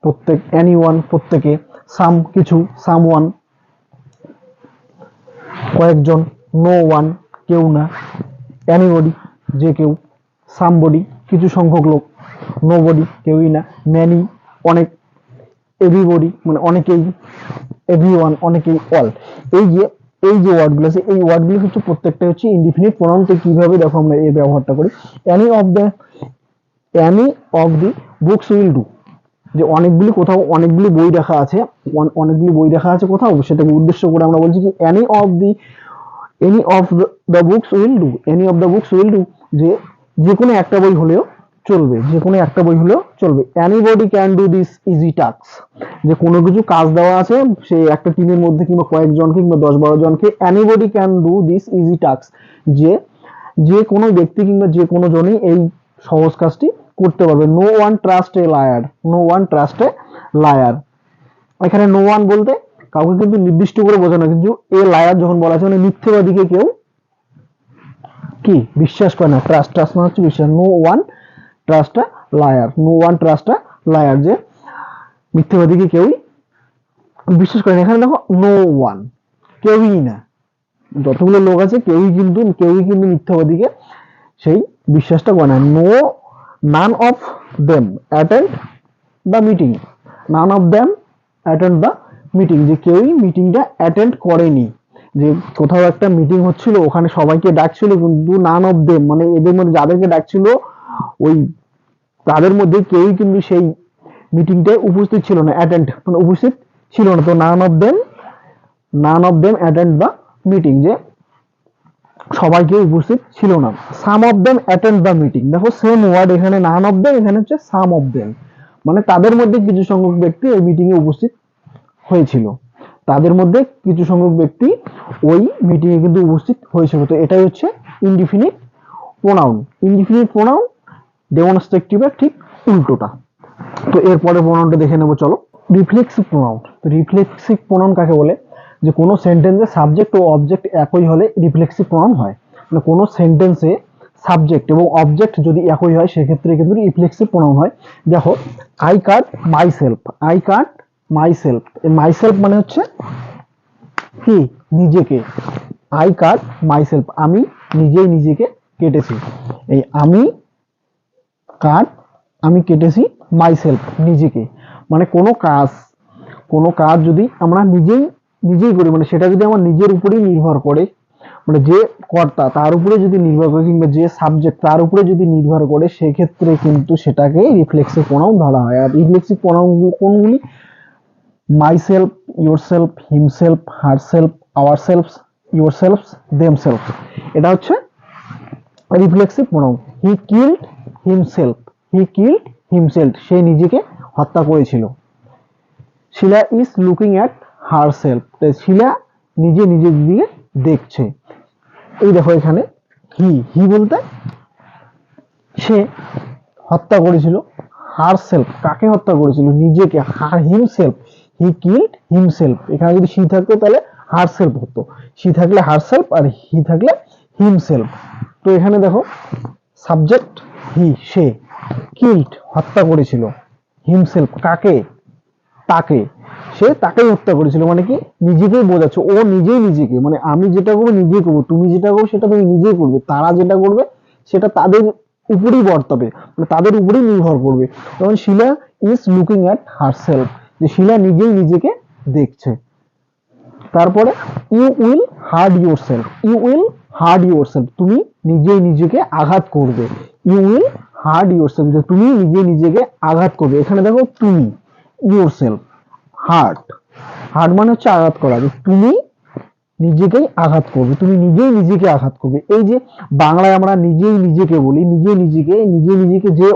প্রত্যেক, এনিওয়ান প্রত্যেকে, সাম কিছু, সামওয়ান কয়েকজন, নো ওয়ান কেউ না, এনিবডি যে কেউ, সামবডি কিছু সংখ্যক লোক, নোবডি কেউই না, ম্যানি অনেক, এভরিবডি মানে অনেকেই, এভরিওয়ান অনেকেই, অল। এই যে ওয়ার্ডগুলো আছে এই ওয়ার্ডগুলো হচ্ছে প্রত্যেকটা হচ্ছে ইনডিফিনিট প্রোনাউন। তো কিভাবে দেখো আমরা এই ব্যবহারটা করি। Any of the, any of the books will do, যে অনেকগুলি, কোথাও অনেকগুলি বই রাখা আছে, অনেকগুলি বই রাখা আছে কোথাও, সেটাকে উদ্দেশ্য করে আমরা বলছি কি any of the, any of the books will do, any of the books will do, যে যে কোনো একটা বই হলেও চলবে, যে কোনো একটা বই হলেও চলবে। Anybody can do this easy task, যে কোনো কিছু কাজ দেওয়া আছে সে একটা টিমের মধ্যে কিংবা কয়েকজনকে কিংবা 10-12 জনকে, anybody can do this easy task, যে যে কোনো ব্যক্তি কিংবা যে কোনো জনই এই সহজ কাজটি করতে পারবে। No one trust a liar, no one trust a liar. এখানে নো ওয়ান বলতে কাউকে কিন্তু নির্দিষ্ট করে বোঝানো, কিন্তু এ লায়ার যখন বলা আছে মানে মিথ্যেবাদীকে কেউ কি বিশ্বাস করে না। ট্রাস্ট মানে হচ্ছে বিশ্বাস। No one trust a liar, no one trust a liar, যে মিথ্যেবাদীকে কেউই বিশ্বাস করে না। এখানে দেখো নো ওয়ান, কেউই না, যতগুলো লোক আছে কেউই কিন্তু মিথ্যাবাদীকে সেই বিশ্বাসটা করে না। No, none of them attend the meeting, none of them attend the meeting, যে কেউই মিটিংটা অ্যাটেন্ড করেনি। যে কোথাও একটা মিটিং হচ্ছিল, ওখানে সবাইকে ডাকছিল, কিন্তু নান অফ দেম মানে এদের মধ্যে যাদেরকে ডাকছিল ওই তাদের মধ্যে কেউই কিন্তু সেই মিটিংটায় উপস্থিত ছিল না, অ্যাটেন্ড মানে উপস্থিত ছিল না। তো none of them attend the meeting, যে সবাই কেউ উপস্থিত ছিল না। Some of them attend the meeting, দেখো সেম ওয়ার্ড, এখানে নান অফ দেম, এখানে হচ্ছে সাম অফ দেম, মানে তাদের মধ্যে কিছু সংখ্যক ব্যক্তি ওই মিটিং এ উপস্থিত হয়েছিল, তাদের মধ্যে কিছু সংখ্যক ব্যক্তি ওই মিটিং এ কিন্তু উপস্থিত হয়েছিল। তো এটাই হচ্ছে ইনডিফিনিট প্রোনাউন। ইনডিফিনিট প্রোনাউন ডেমনস্ট্রেটিভের ঠিক উল্টোটা। তো এরপরে প্রোনাউনটা দেখে নেবো, চলো। Reflexive pronoun. তো রিফ্লেক্সিভ প্রোনাউন কাকে বলে? যে কোনো সেন্টেন্সে সাবজেক্ট ও অবজেক্ট একই হলে রিফ্লেক্সিভ প্রোনাউন হয়। মানে কোনো সেন্টেন্সে সাবজেক্ট এবং অবজেক্ট যদি একই হয় সেক্ষেত্রে কিন্তু রিফ্লেক্সিভ প্রোনাউন হয়। দেখো, I cut my self, I cut my self, my self মানে হচ্ছে কি নিজেকে, আই কাট মাই সেলফ, আমি নিজেই নিজেকে কেটেছি। এই আমি কেটেছি মাই সেলফ, নিজেকে। মানে কোনো কাজ যদি আমরা নিজেই করি, মানে সেটা যদি আমার নিজের উপরেই নির্ভর করে, মানে যে কর্তা তার উপরে যদি নির্ভর করে কিংবা যে সাবজেক্ট তার উপরে যদি নির্ভর করে, সেক্ষেত্রে কিন্তু সেটাকে রিফ্লেক্সিভ প্রোনাউন ধরা হয়। আর রিফ্লেক্সিভ প্রোনাউন কোনগুলি? Myself, yourself, himself, herself, ourself, yourself, themself. এটা হচ্ছে reflexive pronoun. He killed himself, সে নিজেকে হত্যা করেছিল। Sheela is looking at herself, Sheela নিজের দিকে দেখছে। এই দেখো এখানে হি বলতে সে হত্যা করেছিল। হার সেলফ, কাকে হত্যা করেছিল? নিজেকে। হিমসেলফ, হি কিল্ড হিমসেলফ, এখানে যদি সি থাকতো তাহলে হার সেলফ হতো, সি থাকলে হার সেলফ আর হি থাকলে হিমসেলফ। তো এখানে দেখো সাবজেক্ট হি, সে, কিল্ড হত্যা করেছিল, হিমসেলফ কাকে? তাকে, সে তাকেই হত্যা করেছিল। মানে কি? নিজেকেই বোঝাচ্ছে, ও নিজেকে, মানে আমি যেটা করবো নিজেই করবো, তুমি যেটা করবো সেটা তুমি নিজেই করবে, তারা যেটা করবে সেটা তাদের উপরেই বর্তাবে, মানে তাদের উপরেই নির্ভর করবে। তখন শিলা ইজ লুকিং অ্যাট হারসেলফ, যে শিলা নিজেকে দেখছে। তারপরে ইউ উইল হার্ট ইউরসেলফ, তুমি নিজেকে আঘাত করবে। ইউ উইল হার্ট ইউরসেলফ, যে তুমি নিজেকে আঘাত করবে। এখানে দেখো তুমি, ইউরসেলফ, হার্ট মানে হচ্ছে আঘাত করা, যে তুমি নিজেকেই আঘাত করবে, তুমি নিজেকে আঘাত করবে। এই যে বাংলায় আমরা নিজেকে বলি, নিজেকে যে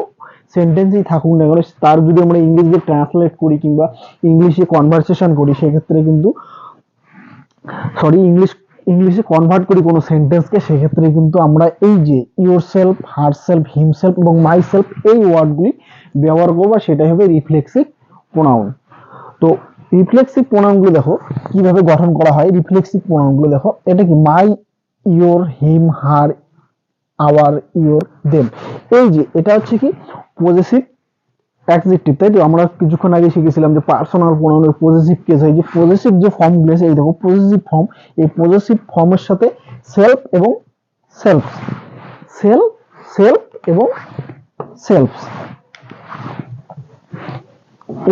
সেন্টেন্সই থাকুক না কেন, তার যদি আমরা ইংরেজিতে ট্রান্সলেট করি কিংবা ইংলিশে কনভারসেশন করি, সেক্ষেত্রে কিন্তু ইংলিশে কনভার্ট করি কোনো সেন্টেন্সকে, সেক্ষেত্রে কিন্তু আমরা এই যে ইয়োরসেলফ, হারসেলফ, হিমসেলফ এবং মাইসেলফ এই ওয়ার্ডগুলি ব্যবহার করবো, সেটাই হবে রিফ্লেক্সিভ প্রোনাউন। তো রিফ্লেক্সিভ প্রোনাউনগুলো দেখো কিভাবে গঠন করা হয়। রিফ্লেক্সিভ প্রোনাউনগুলো দেখো, এটা কি? My, your, him, her, our, your, them. এই যে এটা হচ্ছে কি? পজেসিভ অ্যাডজেক্টিভ, তাই তো? আমরা কিছুক্ষণ আগে শিখেছিলাম যে পার্সোনাল প্রোনাউনের পজেসিভ কেস হয়, যে পজেসিভ যে ফর্ম গুলো, এই দেখো পজেসিভ ফর্ম, এই পজেসিভ ফর্মের সাথে সেলফ এবং সেলফ, সেলফ এবং সেলফ।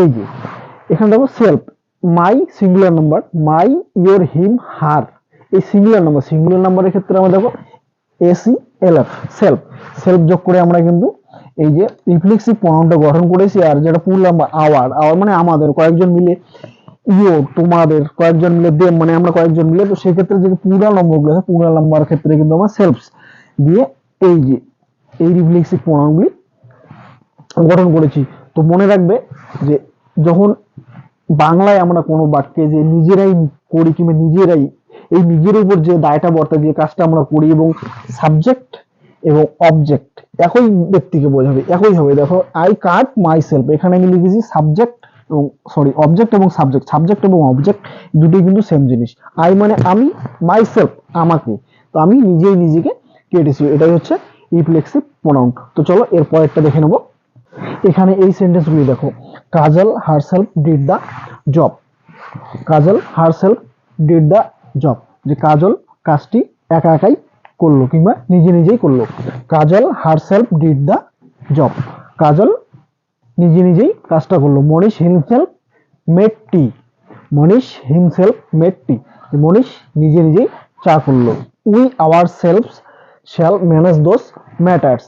এই যে এখানে দেখো self, my singular number, my, your, him, her, এই সিঙ্গুলার নাম্বারের ক্ষেত্রে আমরা দেখো এসি এলএফ, সেলফ যোগ করে আমরা কিন্তু এই যে রিফ্লেক্সিভ প্রোনাউনটা গঠন করেছি। আর যেটা প্লুরাল নাম্বার, আওয়ার মানে আমাদের, কয়েকজন মিলে, ইয়োর তোমাদের, কয়েকজন মিলে, দেম মানে আমরা কয়েকজন মিলে। তো সেক্ষেত্রে যে প্লুরাল নম্বরগুলো আছে, প্লুরাল নাম্বার ক্ষেত্রে কিন্তু আমরা সেলফ দিয়ে এই যে এই রিফ্লেক্সিভ প্রোনাউনগুলি গঠন করেছি। তো মনে রাখবে যে যখন বাংলায় আমরা কোনো বাক্যে যে নিজেরাই করি কিংবা নিজের উপর যে দায়টা বর্তায়, যে কাজটা আমরা করি, এবং সাবজেক্ট এবং অবজেক্ট একই ব্যক্তিকে বোঝাবে, একই হবে। দেখো আই কাট মাই সেলফ, এখানে আমি লিখেছি সাবজেক্ট এবং অবজেক্ট এবং সাবজেক্ট এবং অবজেক্ট দুটোই কিন্তু সেম জিনিস। আই মানে আমি, মাই সেলফ আমাকে, তো আমি নিজেকে কেটেছি, এটাই হচ্ছে রিফ্লেক্সিভ প্রোনাউন। তো চলো এর পরেরটা দেখে নেবো। এখানে এই সেন্টেন্সগুলি দেখো, Kajal herself did the job, Kajal herself did the job, যে কাজল কাজটি একাই করলো কিংবা নিজেই করলো। Kajal herself did the job, Kajal নিজেই কাজটা করলো। মনীষ হিমসেলফ মেড টি, মনীষ নিজেই চা করলো। We our self shall manage those matters,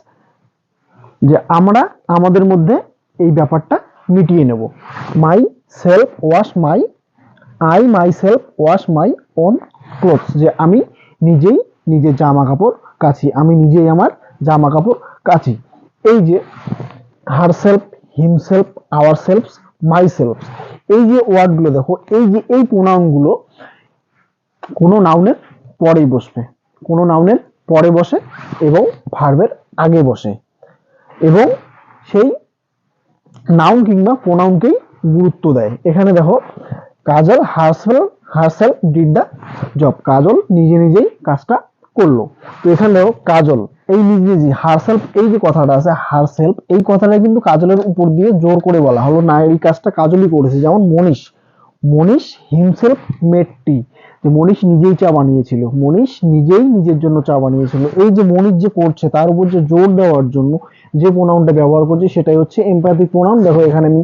যে আমরা আমাদের মধ্যে এই ব্যাপারটা মিটিয়ে নেব। My self wash my, I my self wash my own clothes, যে আমি নিজের জামা কাপড় কাচি, আমি নিজেই আমার জামা কাপড় কাচি। এই যে herself, himself, our self, my self, এই যে ওয়ার্ডগুলো দেখো, এই যে এই প্রোনাউনগুলো কোনো নাউনের পরেই বসবে, কোনো নাউনের পরে বসে এবং ভার্বের আগে বসে, এবং সেই নাউন কিংবা প্রোনাউনকেই গুরুত্ব দেয়। এখানে দেখো Kajal herself did the job, Kajal নিজেই কাজটা করলো। তো এখানে দেখো কাজল এই নিজে, হারসেলফ এই যে কথাটা আছে, হারসেলফ এই কথাটা কিন্তু কাজলের উপর দিয়ে জোর করে বলা হলো না, এই কাজটা কাজলই করেছে। যেমন মনীষ হিমসেলফ মেড টি, যে মনীষ নিজেই চা বানিয়েছিল, মনীষ নিজেই নিজের জন্য চা বানিয়েছিল। এই যে মনীষ যে করছে তার উপর যে জোর দেওয়ার জন্য যে প্রোনাউনটা ব্যবহার করছে সেটাই হচ্ছে এমপ্যাথিক প্রোনাউন। দেখো এখানে আমি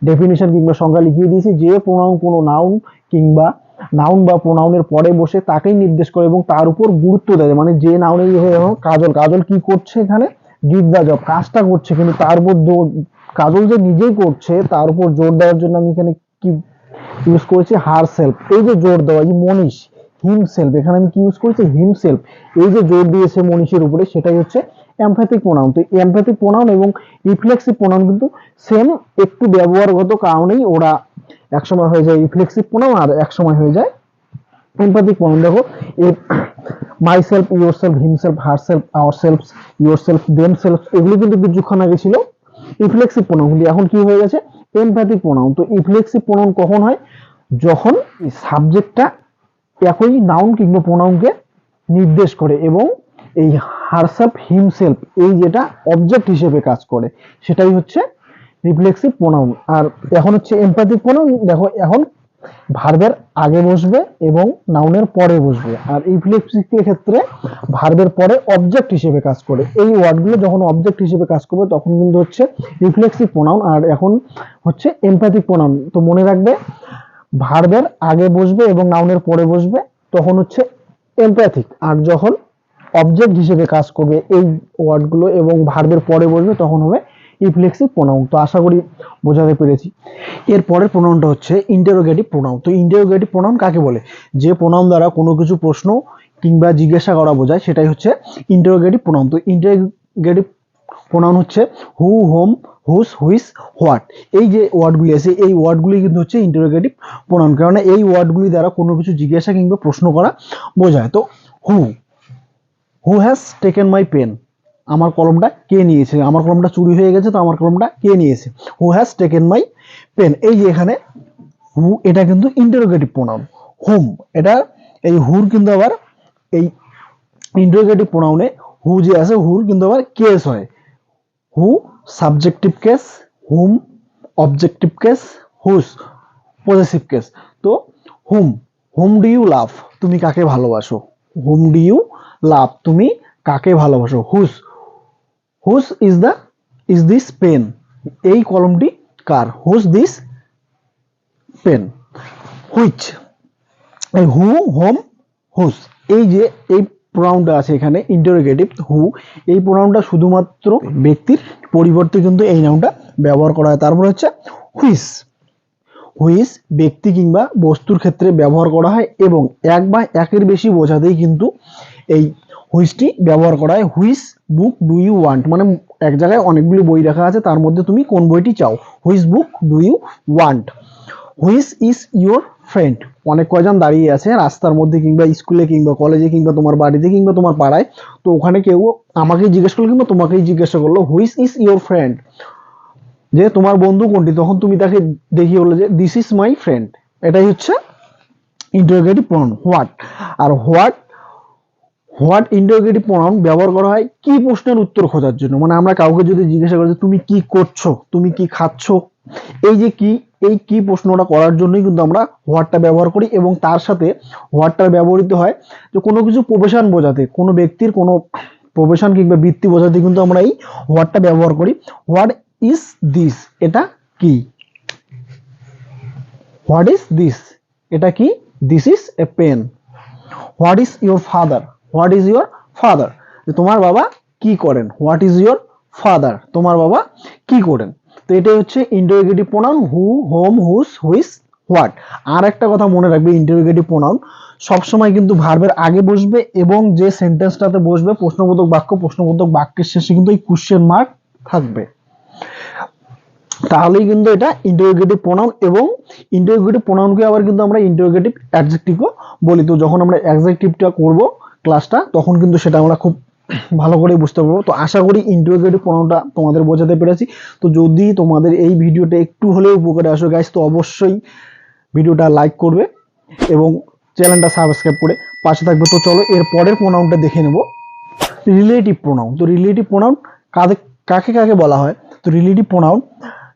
ডেফিনিশন কিংবা সংজ্ঞা লিখিয়ে দিয়েছি। যে প্রোনাউন কোনো নাউন কিংবা নাউন বা প্রোনাউনের পরে বসে তাকেই নির্দেশ করে এবং তার উপর গুরুত্ব দেয়। মানে যে নাউনে কাজল, কাজল কি করছে এখানে, ডিড দ্য জব, কাজটা করছে, কিন্তু তার উপর কাজল যে নিজেই করছে তার উপর জোর দেওয়ার জন্য আমি এখানে কি ইউজ করেছি, হার সেলফ। এই যে জোর দেওয়া, এই মনীষ হিমসেলফ, এখানে আমি কি ইউজ করেছি, হিমসেলফ। এই যে জোর দিয়েছে মনীষের উপরে সেটাই হচ্ছে এমপ্যাথিক প্রোনাউন। তো এমপ্যাথিক প্রোনাউন এবং রিফ্লেক্সিভ প্রোনাউন কিন্তু সেম, একটু ব্যবহারগত কারণেই ওরা একসময় হয়ে যায় রিফ্লেক্সিভ প্রোনাউন আর একসময় হয়ে যায় এমপ্যাথিক প্রোনাউন। দেখো my self, your self, himself, herself, our self, your self, them self, এগুলো কিন্তু কিছুক্ষণ আগে ছিল রিফ্লেক্সিভ প্রোনাউন, কিন্তু এখন কি হয়ে গেছে এমপ্যাথিক প্রোনাউন। তো রিফ্লেক্সিভ প্রোনাউন কখন হয়, যখন সাবজেক্টটা একই নাউন কিংবা প্রোনাউনকে নির্দেশ করে এবং এই হারসেলফ, হিমসেলফ এই যেটা অবজেক্ট হিসেবে কাজ করে সেটাই হচ্ছে রিফ্লেক্সিভ প্রোনাউন। আর এখন হচ্ছে এমপ্যাথিক প্রোনাউন। দেখো এখন ভার্বের আগে বসবে এবং নাউনের পরে বসবে, আর রিফ্লেক্সিভের ক্ষেত্রে ভার্বের পরে অবজেক্ট হিসেবে কাজ করে। এই ওয়ার্ডগুলো যখন অবজেক্ট হিসেবে কাজ করবে তখন কিন্তু হচ্ছে রিফ্লেক্সিভ প্রোনাউন, আর এখন হচ্ছে এমপ্যাথিক প্রোনাউন। তো মনে রাখবে ভার্বের আগে বসবে এবং নাউনের পরে বসবে তখন হচ্ছে এমপ্যাথিক, আর যখন অবজেক্ট হিসেবে কাজ করবে এই ওয়ার্ডগুলো এবং ভার্বের পরে বসবে তখন হবে রিফ্লেক্সিভ প্রোনাউন। তো আশা করি বোঝাতে পেরেছি। এর পরের প্রোনাউনটা হচ্ছে ইন্টারোগেটিভ প্রোনাউন। তো ইন্টারোগেটিভ প্রোনাউন কাকে বলে, যে প্রোনাউন দ্বারা কোনো কিছু প্রশ্ন কিংবা জিজ্ঞাসা করা বোঝায় সেটাই হচ্ছে ইন্টারোগেটিভ প্রোনাউন। তো ইন্টারোগেটিভ প্রোনাউন হচ্ছে হু, হোম, হুস, হুইস, হোয়াট। এই যে ওয়ার্ডগুলি আছে এই ওয়ার্ডগুলি কিন্তু হচ্ছে ইন্টারোগেটিভ প্রোনাউন, কারণ এই ওয়ার্ডগুলি দ্বারা কোনো কিছু জিজ্ঞাসা কিংবা প্রশ্ন করা বোঝায়। তো who has taken my pen, আমার কলমটা কে নিয়েছে, আমার কলমটা চুরি হয়ে গেছে তো আমার কলমটা কে নিয়েছে, who has taken my pen. এই যে এখানে হু এটা কিন্তু ইন্টারোগেটিভ প্রোনাউন। হুম এটা, এই হুর কিন্তু আবার এই ইন্টারোগেটিভ প্রোনাউনে হু যে আছে হুর কিন্তু আবার কেস হয়। হু সাবজেক্টিভ কেস, হুম অবজেক্টিভ কেস, হুস পজেসিভ কেস। তো হুম, হুম ডু ইউ লাভ, তুমি কাকে ভালোবাসো, হুম ডু ইউ লাভ, তুমি কাকে ভালোবাসো। হুস, হুস ইজ দিস পেন, এই কলমটি কার, হুস দিস পেন। হুইচ, এই হু, হোম, হুস, এই যে এই প্রোনাউনটা আছে এখানে ইন্টারোগেটিভ হু, এই প্রোনাউনটা শুধুমাত্র ব্যক্তির পরিবর্তে কিন্তু এই নাউনটা ব্যবহার করা হয়। তারপর হচ্ছে হুইস, হুইস ব্যক্তি কিংবা বস্তুর ক্ষেত্রে ব্যবহার করা হয় এবং এক বা একের বেশি বোঝাতেই কিন্তু এই হুইসটি ব্যবহার করা হয়। হুইস বুক ডু ইউ ওয়ান্ট, মানে এক জায়গায় অনেকগুলো বই রাখা আছে তার মধ্যে তুমি কোন বইটি চাও, whose book do you want. Whose is your friend, অনেক কয়জন দাঁড়িয়ে আছে রাস্তার মধ্যে কিংবা স্কুলে কিংবা কলেজে কিংবা তোমার বাড়িতে কিংবা তোমার পাড়ায়, তো ওখানে কেউ আমাকেই জিজ্ঞেস করলো কিংবা তোমাকেই জিজ্ঞাসা করলো হুইস ইজ ইউর ফ্রেন্ড, যে তোমার বন্ধু কোনটি, তখন তুমি তাকে দেখিয়ে বললে যে দিস ইজ মাই ফ্রেন্ড। এটাই হচ্ছে ইন্টারোগেটিভ প্রোনাউন। হোয়াট, আর হোয়াট ইন্টারোগেটিভ প্রোনাউন ব্যবহার করা হয় কি প্রশ্নের উত্তর খোঁজার জন্য। মানে আমরা কাউকে যদি জিজ্ঞাসা করি তুমি কি করছো, তুমি কি খাচ্ছ, এই যে কি, এই কি প্রশ্নটা করার জন্যই কিন্তু আমরা হোয়াটটা ব্যবহার করি এবং তার সাথে হোয়াটটা ব্যবহৃত হয় যে কোনো কিছু প্রফেশন বোঝাতে, কোনো ব্যক্তির কোনো প্রফেশন কিংবা বৃত্তি বোঝাতে কিন্তু আমরা এই হোয়াটটা ব্যবহার করি। হোয়াট ইজ দিস, এটা কি, হোয়াট ইজ দিস, এটা কি, this is a pen. What is your father, what is your father, তোমার বাবা কি করেন, হোয়াট ইজ ইউর ফাদার, তোমার বাবা কি করেন। তো এটাই হচ্ছে ইন্টারোগেটিভ প্রোনাউন, হু, হোম, হুস, হুইস, হোয়াট। আর একটা কথা মনে রাখবে, ইন্টারোগেটিভ প্রোনাউন সবসময় কিন্তু ভার্বের আগে বসবে এবং যে সেন্টেন্সটাতে বসবে প্রশ্নবোধক বাক্য, প্রশ্নবোধক বাক্যের শেষে কিন্তু এই কোশ্চেন মার্ক থাকবে, তাহলেই কিন্তু এটা ইন্টারোগেটিভ প্রোনাউন। এবং ইন্টারোগেটিভ প্রোনাউনকে আবার কিন্তু আমরা ইন্টারোগেটিভ অ্যাডজেক্টিভও বলি। তো যখন আমরা অ্যাডজেক্টিভটা করব ক্লাসটা তখন কিন্তু সেটা আমরা খুব ভালো করে বুঝতে পারবো। তো আশা করি ইন্টারোগেটিভ প্রোনাউনটা তোমাদের বোঝাতে পেরেছি। তো যদি তোমাদের এই ভিডিওটা একটু হলেও উপকারে আসে গাইস, তো অবশ্যই ভিডিওটা লাইক করবে এবং চ্যানেলটা সাবস্ক্রাইব করে পাশে থাকবে। তো চলো এর পরের প্রোনাউনটা দেখে নেব, রিলেটিভ প্রোনাউন। তো রিলেটিভ প্রোনাউন কাকে কাকে বলা হয়, তো রিলেটিভ প্রোনাউন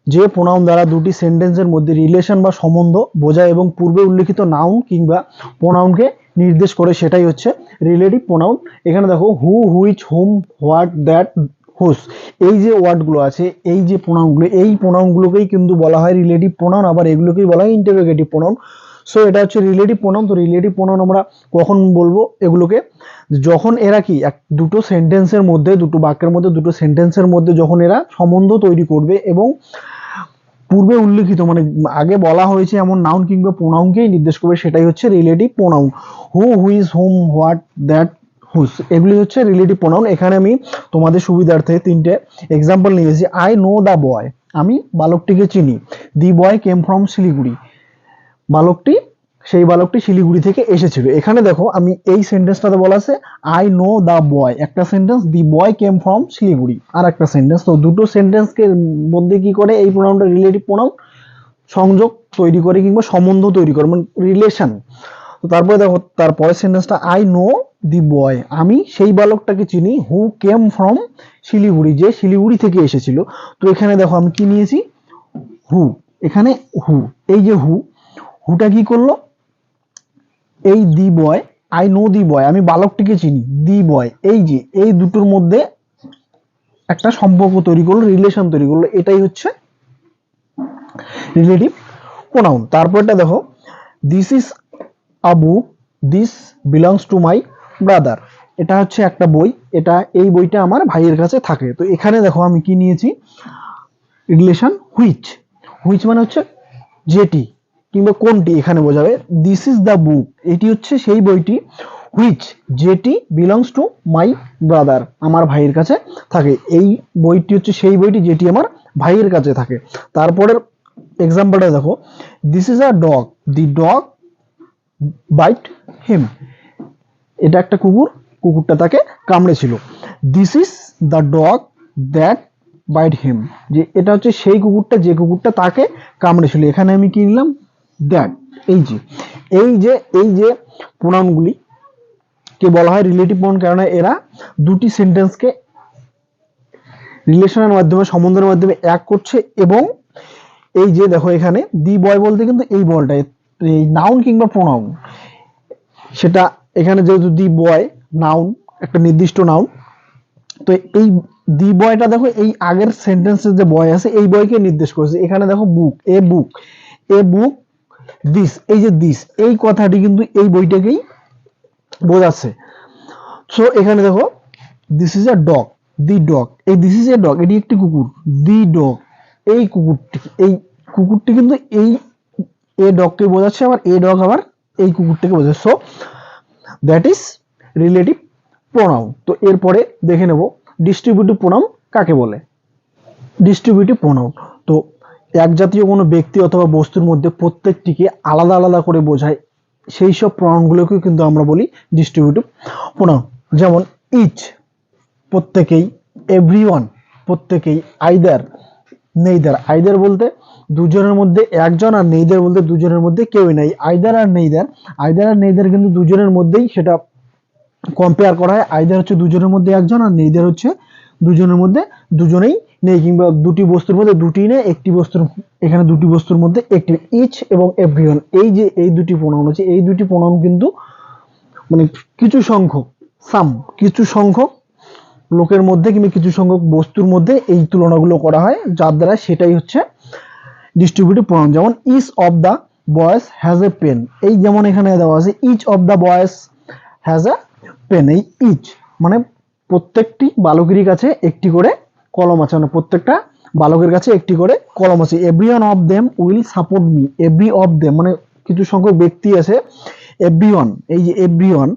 যে প্রোনাউন দ্বারা দুটি সেন্টেন্সের মধ্যে রিলেশন বা সম্বন্ধ বোঝায় এবং পূর্বে উল্লেখিত নাউন কিংবা প্রোনাউনকে নির্দেশ করে সেটাই হচ্ছে রিলেটিভ প্রোনাউন। এখানে দেখো হু, হুইচ, হুম, হোয়াট, দ্যাট, হুস, এই যে ওয়ার্ডগুলো আছে, এই যে প্রোনাউনগুলো, এই প্রোনাউনগুলোকেই কিন্তু বলা হয় রিলেটিভ প্রোনাউন, আবার এগুলোকেই বলা হয় ইন্টারোগেটিভ প্রোনাউন। সো এটা হচ্ছে রিলেটিভ প্রোনাউন। তো রিলেটিভ প্রোনাউন আমরা কখন বলবো এগুলোকে? যখন এরা কি দুটো সেন্টেন্সের মধ্যে, দুটো বাক্যের মধ্যে, দুটো সেন্টেন্সের মধ্যে যখন এরা সম্বন্ধ তৈরি করবে এবং পূর্বে উল্লেখিত মানে আগে বলা হয়েছে এমন নাউন কিংবা প্রোনাউনকেই নির্দেশ করবে, সেটাই হচ্ছে relative pronoun. Who, which, whom, what, that, whose, এগুলি হচ্ছে রিলেটিভ প্রোনাউন। এখানে আমি তোমাদের সুবিধার্থে তিনটে এক্সাম্পল নিয়েছি। আই নো দ্য বয়, আমি বালকটিকে চিনি। দি বয় কেম ফ্রম শিলিগুড়ি, সেই বালকটি শিলিগুড়ি থেকে এসেছিল। এখানে দেখো আমি এই সেন্টেন্সটাতে বলা আছে আই নো দ্য বয় একটা sentence, the boy came from Siliguri আর একটা সেন্টেন্স। তো দুটো সেন্টেন্সকে মধ্যে কি করে এই প্রোনাউনটা রিলেটিভ প্রোনাউন সংযোগ তৈরি করে কিংবা সম্বন্ধ তৈরি করে, মানে রিলেশন। তো তারপরে দেখো তারপরের সেন্টেন্সটা আই নো দি বয়, আমি সেই বালকটাকে চিনি, হু কেম ফ্রম শিলিগুড়ি, যে শিলিগুড়ি থেকে এসেছিল। তো এখানে দেখো আমি কি নিয়েছি, হু। এখানে হু, এই যে হুটা কি করলো, এই দি বয়, আই নো দি বয়, আমি বালকটিকে চিনি, দি বয়, এই যে এই দুটোর মধ্যে একটা সম্পর্ক তৈরি করলো, রিলেশন তৈরি করলো, এটাই হচ্ছে রিলেটিভ প্রোনাউন। তারপরটা দেখো this is a book, this belongs to my brother, এটা হচ্ছে একটা বই, এই বইটা আমার ভাইয়ের কাছে থাকে। তো এখানে দেখো আমি কি নিয়েছি, রিলেশন হুইচ। হুইচ মানে হচ্ছে যেটি কিংবা কোনটি এখানে বোঝাবে। দিস ইজ দ্য বুক, এটি হচ্ছে সেই বইটি, হুইচ যেটি, বিলংস টু মাই ব্রাদার আমার ভাইয়ের কাছে থাকে, এই বইটি হচ্ছে সেই বইটি যেটি আমার ভাইয়ের কাছে থাকে। তারপরের এক্সাম্পলটা দেখো, this is a dog, the dog bite him, এটা একটা কুকুর, কুকুরটা তাকে কামড়েছিল। This is the dog that bite him, যে এটা হচ্ছে সেই কুকুরটা যে কুকুরটা তাকে কামড়েছিল। এখানে আমি কি নিলাম, দ্যাট। এই যে প্রোনাউনগুলি কে বলা হয় রিলেটিভ প্রোনাউন, কারণ এরা দুটি সেন্টেন্সকে রিলেশনের মাধ্যমে, সম্বন্ধের মাধ্যমে এক করছে। এবং এই যে দেখো এখানে দি বয় বলতে কিন্তু এই বলটা এই নাউন কিংবা প্রোনাউন, সেটা এখানে যেহেতু দি বয় নাউন, একটা নির্দিষ্ট নাউন, তো এই দি বয়টা দেখো এই আগের সেন্টেন্সের যে বয় আছে এই বয়কে নির্দেশ করেছে। এখানে দেখো বুক, এ বুক দিস, এই যে দিস এই কথাটি কিন্তু এই বইটাকেই বোঝাচ্ছে। সো এখানে দেখো this is a dog, the dog, এই দিস ইজ এ ডগ এটি একটি কুকুর, দি ডগ এই কুকুরটি কিন্তু এই এ ডগকে বোঝাচ্ছে, আবার এ ডগ আবার এই কুকুরটাকে বোঝাচ্ছে। So that is relative pronoun. তো এরপরে দেখে নেব ডিস্ট্রিবিউটিভ প্রোনাউন কাকে বলে। ডিস্ট্রিবিউটিভ প্রোনাউন তো এক জাতীয় কোনো ব্যক্তি অথবা বস্তুর মধ্যে প্রত্যেকটিকে আলাদা আলাদা করে বোঝায়, সেই সব প্রোনাউনগুলোকে কিন্তু আমরা বলি ডিস্ট্রিবিউটিভ প্রোনাউন। যেমন ইচ প্রত্যেকেই, এভরিওয়ান প্রত্যেকেই, আইদার নেইদার, আইদার বলতে দুজনের মধ্যে একজন, আর নেইদার বলতে দুজনের মধ্যে কেউই নাই। আইদার আর নেইদার কিন্তু দুজনের মধ্যেই সেটা কম্পেয়ার করা হয়। আইদার হচ্ছে দুজনের মধ্যে একজন, আর নেইদার হচ্ছে দুজনের মধ্যে দুজনেই নেই, কিংবা দুটি বস্তুর মধ্যে দুটি নেই, একটি বস্তুর, এখানে দুটি বস্তুর মধ্যে একটি। ইচ এবং এভরিওয়ান, এই যে এই দুটি প্রোনাউন আছে, এই দুটি প্রোনাউন কিন্তু মানে কিছু সংখ্যক লোকের মধ্যে কিংবা কিছু সংখ্যক বস্তুর মধ্যে এই তুলনাগুলো করা হয়, যার দ্বারা সেটাই হচ্ছে ডিস্ট্রিবিউটিভ প্রোনাউন। যেমন each of the boys has a pen, এই যেমন এখানে দেওয়া আছে each of the boys has a pen, এই ইচ মানে প্রত্যেকটি বালকেরই কাছে একটি করে কলম আছে, মানে প্রত্যেকটা বালকের কাছে একটি করে কলম আছে। Everyone of them will support me, every of them মানে কিছু সংখ্যক ব্যক্তি আছে, এভরিওয়ান, এই যে everyone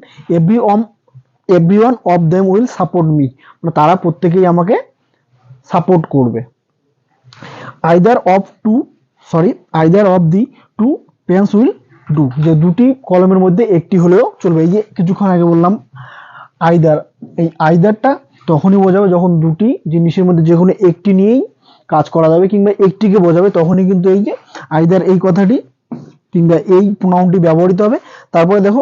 of them will support me, মানে তারা প্রত্যেকেই আমাকে সাপোর্ট করবে। Either of the two pens will do, যে দুটি কলমের মধ্যে একটি হলেও চলবে। এই যে কিছুক্ষণ আগে বললাম আইদার, এই আইদারটা তখনই বোঝাবে যখন দুটি জিনিসের মধ্যে যে কোনো একটি নিয়েই কাজ করা যাবে কিংবা একটিকে বোঝাবে, তখনই কিন্তু এই যে আইদার এই কথাটি কিংবা এই প্রোনাউনটি ব্যবহৃত হবে। তারপরে দেখো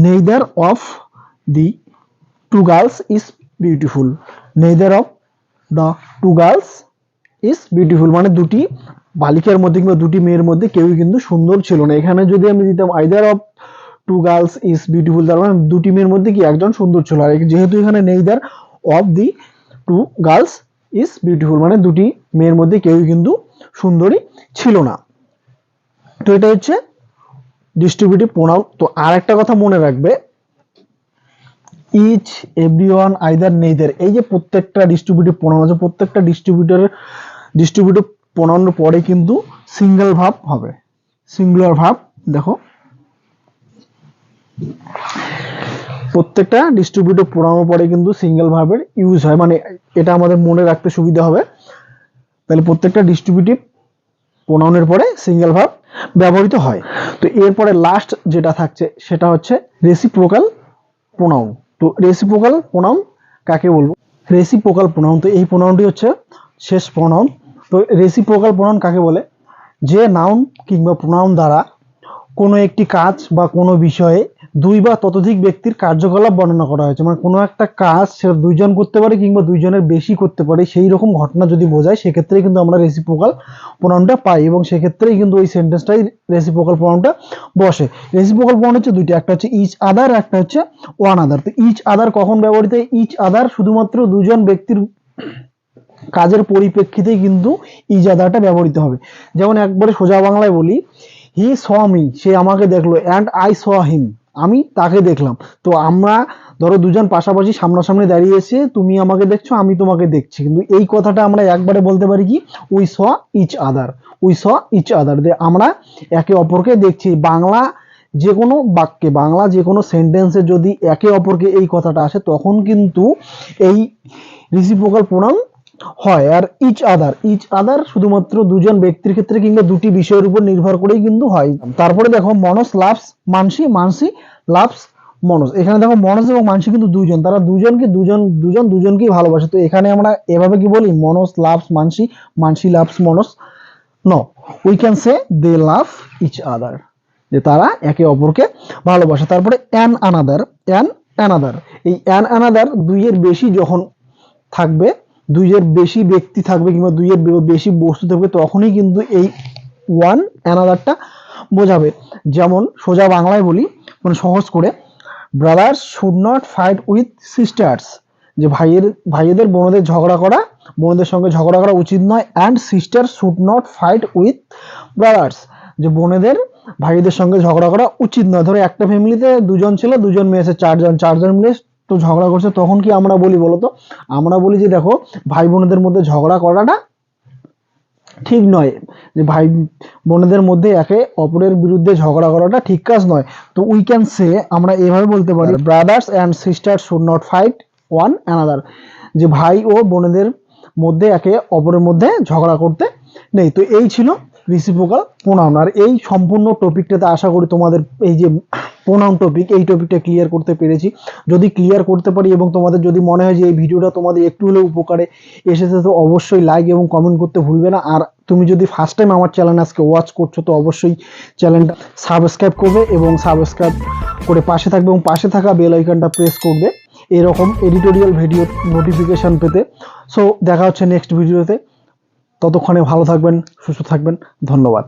neither of the two girls is beautiful, neither of the two girls is beautiful, মানে দুটি বালিকার মধ্যে কিংবা দুটি মেয়ের মধ্যে কেউই কিন্তু সুন্দর ছিল না। এখানে যদি আমি দিতাম either of two girls is beautiful, তার মানে দুটি মেয়ের মধ্যে কি একজন সুন্দর ছিল। আর যেহেতু এখানে neither of the two girls is beautiful, মানে দুটি মেয়ের মধ্যে কেউই কিন্তু সুন্দরী ছিল না। তো এটা হচ্ছে ডিস্ট্রিবিউটিভ প্রোনাউন। তো আর একটা কথা মনে রাখবে, ইচ, এভরিওয়ান, আইদার, নেইদার, এই যে প্রত্যেকটা ডিস্ট্রিবিউটিভ প্রোনাউন আছে, প্রত্যেকটা ডিস্ট্রিবিউটিভ প্রোনাউনের পরে কিন্তু সিঙ্গেল ভার্ব হবে, সিঙ্গুলার ভার্ব। দেখো প্রত্যেকটা ডিস্ট্রিবিউটিভ প্রোনাউনের পরে কিন্তু সিঙ্গেল ভার্বের ইউজ হয়, মানে এটা আমাদের মনে রাখতে সুবিধা হবে। তাহলে প্রত্যেকটা ডিস্ট্রিবিউটিভ প্রোনাউনের পরে সিঙ্গেল ভার্ব ব্যবহৃত হয়। তো এরপরে লাস্ট যেটা থাকছে সেটা হচ্ছে রেসিপ্রোকাল প্রোনাউন। তো রেসিপ্রোকাল প্রোনাউন কাকে বলবো? রেসিপ্রোকাল প্রোনাউন, তো এই প্রোনাউনটি হচ্ছে শেষ প্রোনাউন। তো রেসিপ্রোকাল প্রোনাউন কাকে বলে? যে নাউন কিংবা প্রোনাউন দ্বারা কোনো একটি কাজ বা কোনো বিষয়ে দুই বা ততোধিক ব্যক্তির কার্যকলাপ বর্ণনা করা হয়েছে, মানে কোনো একটা কাজ সেটা দুইজন করতে পারে কিংবা দুইজনের বেশি করতে পারে, সেই রকম ঘটনা যদি বোঝায় সেক্ষেত্রে কিন্তু আমরা রেসিপ্রোকাল প্রোনাউনটা পাই, এবং সেক্ষেত্রেই কিন্তু ওই সেন্টেন্সটাই রেসিপ্রোকাল প্রোনাউনটা বসে। রেসিপ্রোকাল প্রোনাউন হচ্ছে দুইটা, একটা হচ্ছে ইচ আদার, একটা হচ্ছে ওয়ান আদার। তো ইচ আদার কখন ব্যবহৃত হয়? ইচ আদার শুধুমাত্র দুজন ব্যক্তির কাজের পরিপ্রেক্ষিতেই কিন্তু ইচ আদারটা ব্যবহৃত হবে। যেমন একবারে সোজা বাংলায় বলি, হি স মি, সে আমাকে দেখলো, অ্যান্ড আই স হিম, আমি তাকে দেখলাম। তো আমরা ধরো দুজন পাশাপাশি সামনাসামনি দাঁড়িয়েছে, তুমি আমাকে দেখছো, আমি তোমাকে দেখছি, কিন্তু এই কথাটা আমরা একবারে বলতে পারি কি, we saw each other, we saw each other, আমরা একে অপরকে দেখছি। বাংলা যে কোনো বাক্যে, বাংলা যে কোনো সেন্টেন্সে যদি একে অপরকে এই কথাটা আসে তখন কিন্তু এই রেসিপ্রোকাল প্রোনাউন হয়। আর ইচ আদার, ইচ আদার শুধুমাত্র দুজন ব্যক্তির ক্ষেত্রে কিংবা দুটি বিষয়ের উপর নির্ভর করেই কিন্তু হয়। তারপরে দেখো মনোজ লাভস মানসি, মানসি লাভস মনোজ। এখানে দেখো মনোজ এবং মানসি কিন্তু দুজন, তারা দুজনকেই ভালোবাসে। তো এখানে আমরা এভাবে কি বলি, Manoj loves Mansi, Mansi loves Manoj? No, we can say they love each other, যে তারা একে অপরকে ভালোবাসে। তারপরে অ্যান আনাদার, অ্যান অ্যানাদার, এই অ্যান আনাদার দুইয়ের বেশি যখন থাকবে, দুইয়ের বেশি ব্যক্তি থাকবে কিংবা দুইয়ের বেশি বস্তু থাকবে, তখনই কিন্তু এই ওয়ান অ্যানাদারটা বোঝাবে। যেমন সোজা বাংলায় বলি, মানে সহজ করে, brothers should not fight with sisters, যে ভাইয়েদের বোনদের সঙ্গে ঝগড়া করা উচিত নয়। And sister should not fight with brothers, যে বোনেদের ভাইদের সঙ্গে ঝগড়া করা উচিত নয়। ধরো একটা ফ্যামিলিতে দুজন ছিল, দুজন মেয়ে আছে, চারজন মিলে তো ঝগড়া করছে, তখন কি আমরা বলি বলতো? আমরা বলি যে দেখো ভাই বোনেদের মধ্যে ঝগড়া করাটা ঠিক নয়, যে ভাই বোনেদের মধ্যে একে অপরের বিরুদ্ধে ঝগড়া করাটা ঠিক কাজ নয়। তো উই ক্যান সে, আমরা এভাবে বলতে পারি, brothers and sisters should not fight one another, যে ভাই ও বোনেদের মধ্যে একে অপরের মধ্যে ঝগড়া করতে নেই। তো এই ছিল রেসিপ্রোকাল প্রোনাউন। আর এই সম্পূর্ণ টপিকটাতে আশা করি তোমাদের এই যে প্রোনাউন টপিক, এই টপিকটা ক্লিয়ার করতে পেরেছি। যদি ক্লিয়ার করতে পারি এবং তোমাদের যদি মনে হয় যে এই ভিডিওটা তোমাদের একটু হলেও উপকারে এসেছে, তো অবশ্যই লাইক এবং কমেন্ট করতে ভুলবে না। আর তুমি যদি ফার্স্ট টাইম আমার চ্যানেল আজকে ওয়াচ করছো, তো অবশ্যই চ্যানেলটা সাবস্ক্রাইব করবে এবং সাবস্ক্রাইব করে পাশে থাকবে এবং পাশে থাকা বেল আইকনটা প্রেস করবে এরকম এডিটোরিয়াল ভিডিও নোটিফিকেশন পেতে। সো দেখা হচ্ছে নেক্সট ভিডিওতে, ততক্ষণে ভালো থাকবেন, সুস্থ থাকবেন, ধন্যবাদ।